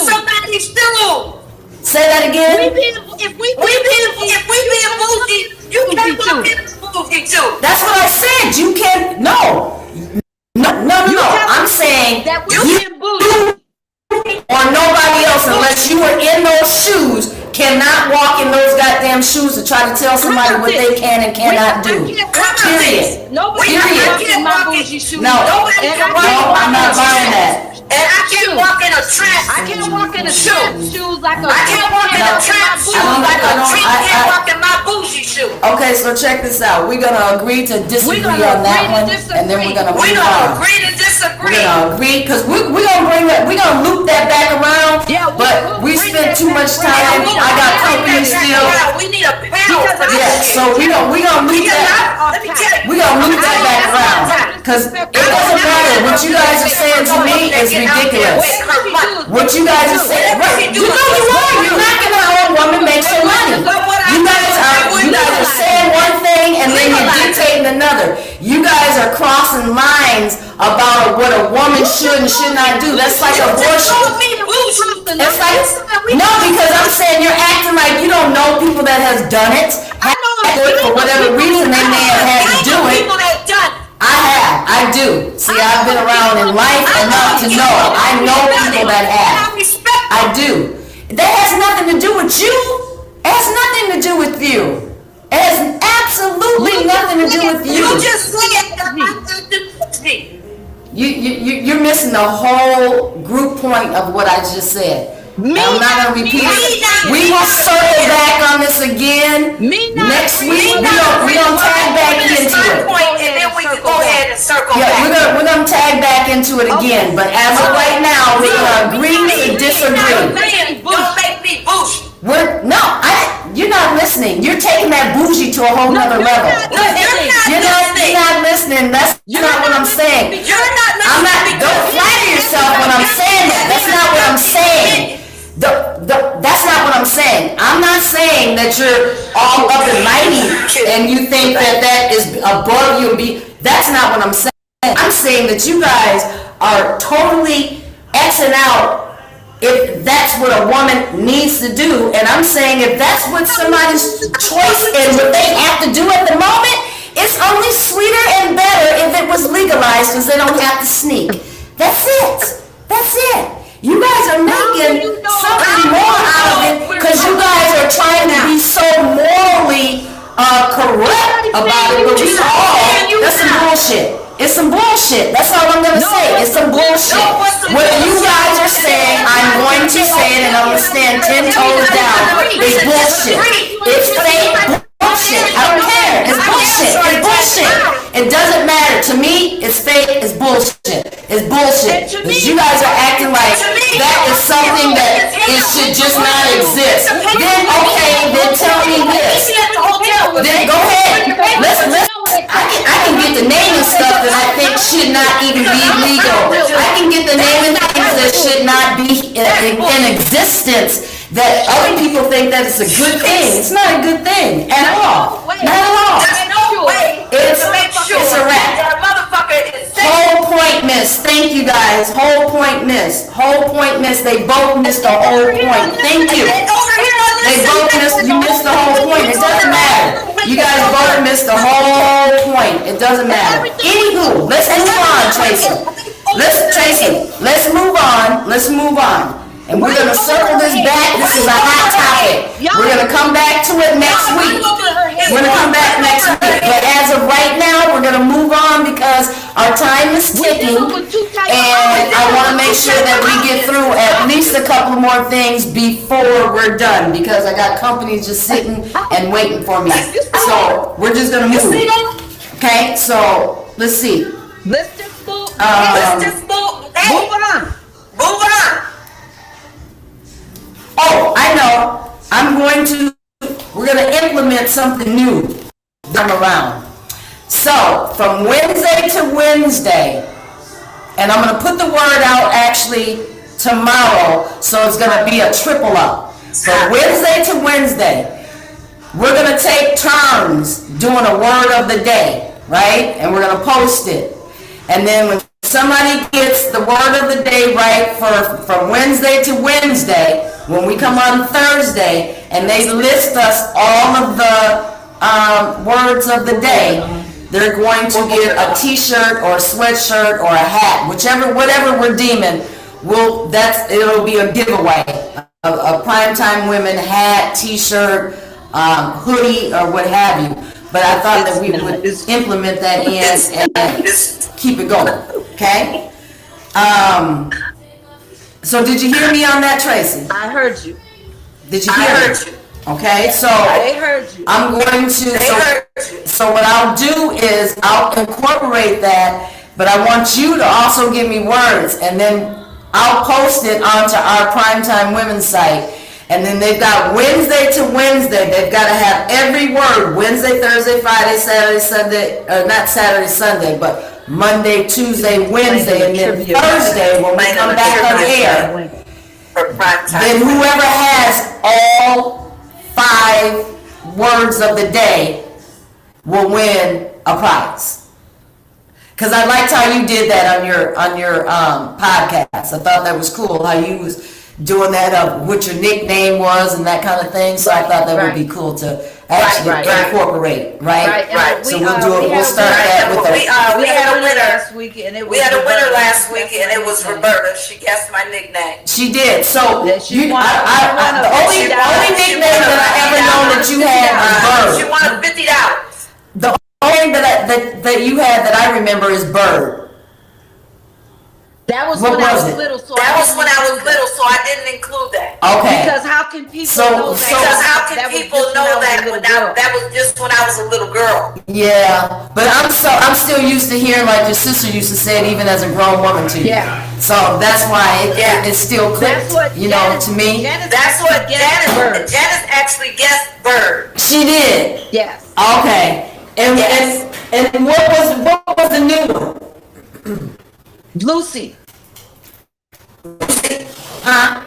D: Say that again.
E: If we being bougie, you can't walk in bougie too.
D: That's what I said. You can't. No. I'm saying you or nobody else, unless you are in those shoes, cannot walk in those goddamn shoes to try to tell somebody what they can and cannot do. Period.
C: Nobody walks in my bougie shoes.
D: No, I'm not buying that.
E: And I can't walk in a tramp.
C: I can't walk in the shoes like a.
E: I can't walk in a tramp shoe like a tramp can't walk in my bougie shoe.
D: Okay, so check this out. We're gonna agree to disagree
C: We're gonna
D: on that
C: agree to
D: one, and then we're gonna
E: We
D: move
E: gonna
D: on.
E: agree to
D: We're
E: disagree.
D: gonna agree, cause we're gonna bring that, we're gonna loop that back around.
C: Yeah,
D: But we
C: we'll bring
D: spent
C: that
D: too
C: back
D: much
C: around.
D: time.
E: Yeah,
D: I got company still.
E: We need a panel for this
D: Yeah,
E: shit.
D: so we gonna loop that.
E: Let me tell you.
D: We gonna loop that back around, cause it doesn't matter. What you guys are saying to me is ridiculous. What you guys are saying, right? You know you are. You're not gonna have a woman make some money. You guys are saying one thing and then you're dictating another. You guys are crossing lines about what a woman should and should not do. That's like abortion. It's like, no, because I'm saying you're acting like you don't know people that has done it. For whatever reason they may have had to do it. I do. See, I've been around in life enough to know. I know people that have. I do. That has nothing to do with you. It has nothing to do with you. It has absolutely nothing to do with you.
E: You just said
D: You're missing the whole group point of what I just said. I'm not gonna repeat it. We will circle back on this again next week. We gonna tag back into it.
E: and then we can go ahead and circle
D: Yeah,
E: back.
D: we're gonna tag back into it again. But as of right now, we're gonna agree to disagree.
E: Don't make me bougie.
D: You're not listening. You're taking that bougie to a whole nother level.
E: No, you're
D: You're not listening. That's not what I'm saying.
E: You're not
D: I'm not, don't flatter yourself when I'm saying that. That's not what I'm saying. That's not what I'm saying. I'm not saying that you're all up and mighty and you think that that is above you. That's not what I'm saying. I'm saying that you guys are totally Xing out if that's what a woman needs to do. And I'm saying if that's what somebody's choice and what they have to do at the moment, it's only sweeter and better if it was legalized because they don't have to sneak. That's it. That's it. You guys are making something more out of it because you guys are trying to be so morally correct about it, but we all, that's some bullshit. It's some bullshit. That's all I'm gonna say. It's some bullshit. What you guys are saying, I'm going to say it and I'm gonna stand 10 toes down. It's bullshit. It's fake bullshit. I don't care. It's bullshit. It's bullshit. It doesn't matter. To me, it's fake. It's bullshit. It's bullshit. Because you guys are acting like that is something that it should just not exist. Then, okay, then tell me this. Then go ahead. I can get the naming stuff that I think should not even be legal. I can get the naming things that should not be in existence that other people think that it's a good thing. It's not a good thing at all. Not at all. It's a wrap. Whole point missed. Thank you guys. Whole point missed. Whole point missed. They both missed the whole point. Thank you. They both missed. You missed the whole point. It doesn't matter. You guys both missed the whole point. It doesn't matter. Anywho, let's move on, Tracy. Let's move on. Let's move on. And we're gonna circle this back. This is a hot topic. We're gonna come back to it next week. We're gonna come back next week. But as of right now, we're gonna move on because our time is ticking. And I wanna make sure that we get through at least a couple more things before we're done. Because I got companies just sitting and waiting for me. So we're just gonna move. Okay, so let's see.
C: Let's just move.
E: Move on.
D: Oh, I know. We're gonna implement something new down around. So, from Wednesday to Wednesday, and I'm gonna put the word out actually tomorrow, so it's gonna be a triple up. From Wednesday to Wednesday, we're gonna take turns doing a word of the day, right? And we're gonna post it. And then when somebody gets the word of the day right from Wednesday to Wednesday, when we come on Thursday and they list us all of the words of the day, they're going to get a t-shirt or a sweatshirt or a hat, whatever we're deeming. It'll be a giveaway, a Primetime Women hat, t-shirt, hoodie, or what have you. But I thought that we would implement that in and keep it going, okay? So did you hear me on that, Tracy?
C: I heard you.
D: Did you
E: I
D: hear
E: heard
D: me?
E: you.
D: Okay, so
C: They heard you.
D: I'm going to,
E: They heard you.
D: so what I'll do is I'll incorporate that, but I want you to also give me words, and then I'll post it onto our Primetime Women's site. And then they've got Wednesday to Wednesday, they've got to have every word, Wednesday, Thursday, Friday, Saturday, Sunday, or not Saturday, Sunday, but Monday, Tuesday, Wednesday, and then Thursday, when we come back on air,
E: For prime time.
D: then whoever has all 5 words of the day will win a prize. Cause I liked how you did that on your podcast. I thought that was cool how you was doing that of what your nickname was and that kind of thing. So I thought that would be cool to actually
C: Right.
D: incorporate, right?
C: Right.
D: So we'll do it. We'll start that with
E: We had a winner.
C: last week, and it was
E: We had a winner
C: Roberta.
E: last week, and it was Roberta. She guessed my nickname.
D: She did. So
C: Yeah, she
D: you,
C: won-
D: the only nickname that I ever known that you had was
E: She
D: Bird.
E: won $50.
D: The only thing that you had that I remember is Bird.
C: That was
D: What
C: when I
D: was
C: was
D: it?
C: little, so
E: That
C: I
E: was
C: didn't
E: when I was
C: include
E: little, so I didn't include that.
D: Okay.
C: Because how can people
D: So-
C: know that?
E: Because how can
C: That was
E: people
C: just when
E: know
C: I was a
E: that
C: little
E: when
C: girl.
E: that was just when I was a little girl?
D: Yeah, but I'm still used to hearing like your sister used to say it even as a grown woman to you.
C: Yeah.
D: So that's why
E: Yeah.
D: it still clicked,
C: That's what
D: you know,
C: Janice-
D: to me.
C: Janice
E: That's what
C: guessed Bird.
E: Janice actually guessed Bird.
D: She did.
C: Yes.
D: Okay. And
E: Yes.
D: and what was the new one?
C: Lucy.
D: Huh?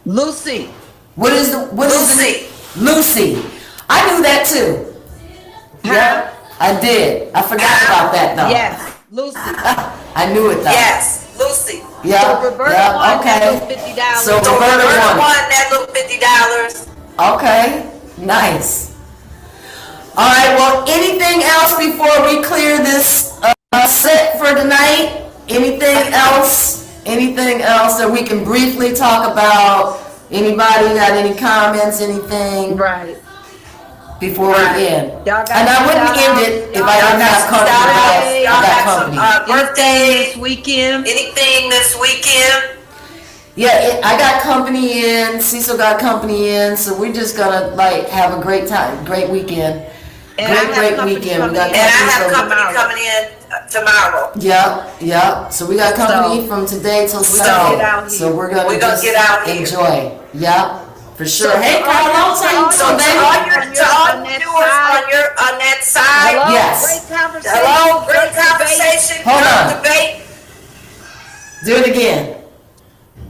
C: Lucy.
D: What is the
E: Lucy.
D: Lucy. I knew that too. Yeah, I did. I forgot about that though.
C: Yes. Lucy.
D: I knew it though.
E: Yes, Lucy.
D: Yeah.
C: So Roberta
D: yeah,
C: won that
D: okay.
C: little $50.
D: So
E: So
D: Roberta
E: Roberta
D: won.
E: won that little $50.
D: Okay, nice. All right, well, anything else before we clear this set for tonight? Anything else? Anything else that we can briefly talk about? Anybody got any comments, anything
C: Right.
D: before we end?
C: Y'all got
D: And I wouldn't
C: shout
D: end
C: out.
D: it if
C: Y'all
D: I
C: got
D: didn't have
C: some
D: company.
C: shout
D: I
C: outs.
D: got
E: Y'all got some
D: company.
E: birthdays,
C: This weekend.
E: anything this weekend?
D: Yeah, I got company in, Cecil got company in, so we're just gonna like have a great time, great weekend.
C: And I have
D: Great
C: company
D: weekend. We
C: coming
D: got
C: in.
E: And I have
D: from-
E: company coming in tomorrow.
D: Yeah. So we got company
C: So,
D: from today till
C: gonna
D: Sunday.
C: get out here.
D: So we're gonna
E: We're gonna
D: just
E: get out here.
D: enjoy. Yeah, for sure.
C: So
D: Hey,
C: to all
D: Carl,
C: your-
D: I'll tell you
C: to all
E: So
D: so
E: to
C: your-
E: all
D: baby.
E: your,
C: on
E: to all
C: that
E: the viewers
C: side.
E: on that side.
C: Hello.
D: Yes.
C: Great conversation.
E: Hello, great
C: debate.
E: conversation,
D: Hold
E: great
D: on.
E: debate.
D: Do it again.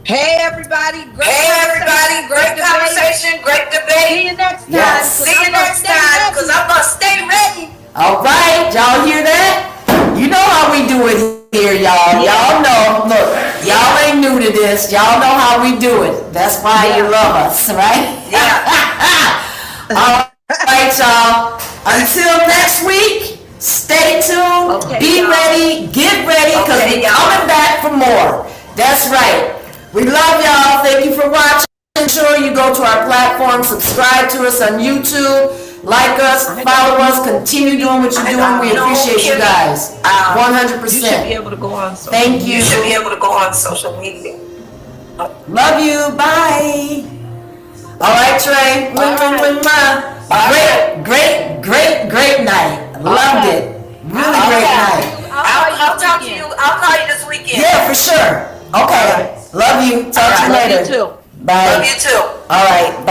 C: Hey everybody. Great
E: Hey everybody, great
C: debate.
E: conversation, great
C: See
E: debate.
C: you next time.
D: Yes.
C: 'cause
E: See you
C: I'm gonna
E: next
C: stay
E: time,
C: ready.
E: cause I'm gonna stay ready.
D: All right, y'all hear that? You know how we do it here, y'all. Y'all know. Look, y'all ain't new to this. Y'all know how we do it. That's why you love us, right? All right, y'all. Until next week, stay tuned,
C: Okay,
D: be
C: y'all.
D: ready, get ready, because
E: Okay,
D: we're
E: y'all.
D: coming back for more. That's right. We love y'all. Thank you for watching. Make sure you go to our platform, subscribe to us on YouTube, like us, follow us, continue doing what you're doing. We appreciate you guys.
C: You should be
D: 100%.
C: able to go on. So.
D: Thank
E: You
D: you.
E: should be able to go on social media.
D: Love you. Bye. All right, Trey. Great night. Loved it. Really great night.
E: I'll talk to you. I'll call you this weekend.
D: Yeah, for sure. Okay. Love you. Talk to you
C: Love
D: later.
C: you too.
D: Bye.
E: Love you too.
D: All right. Bye.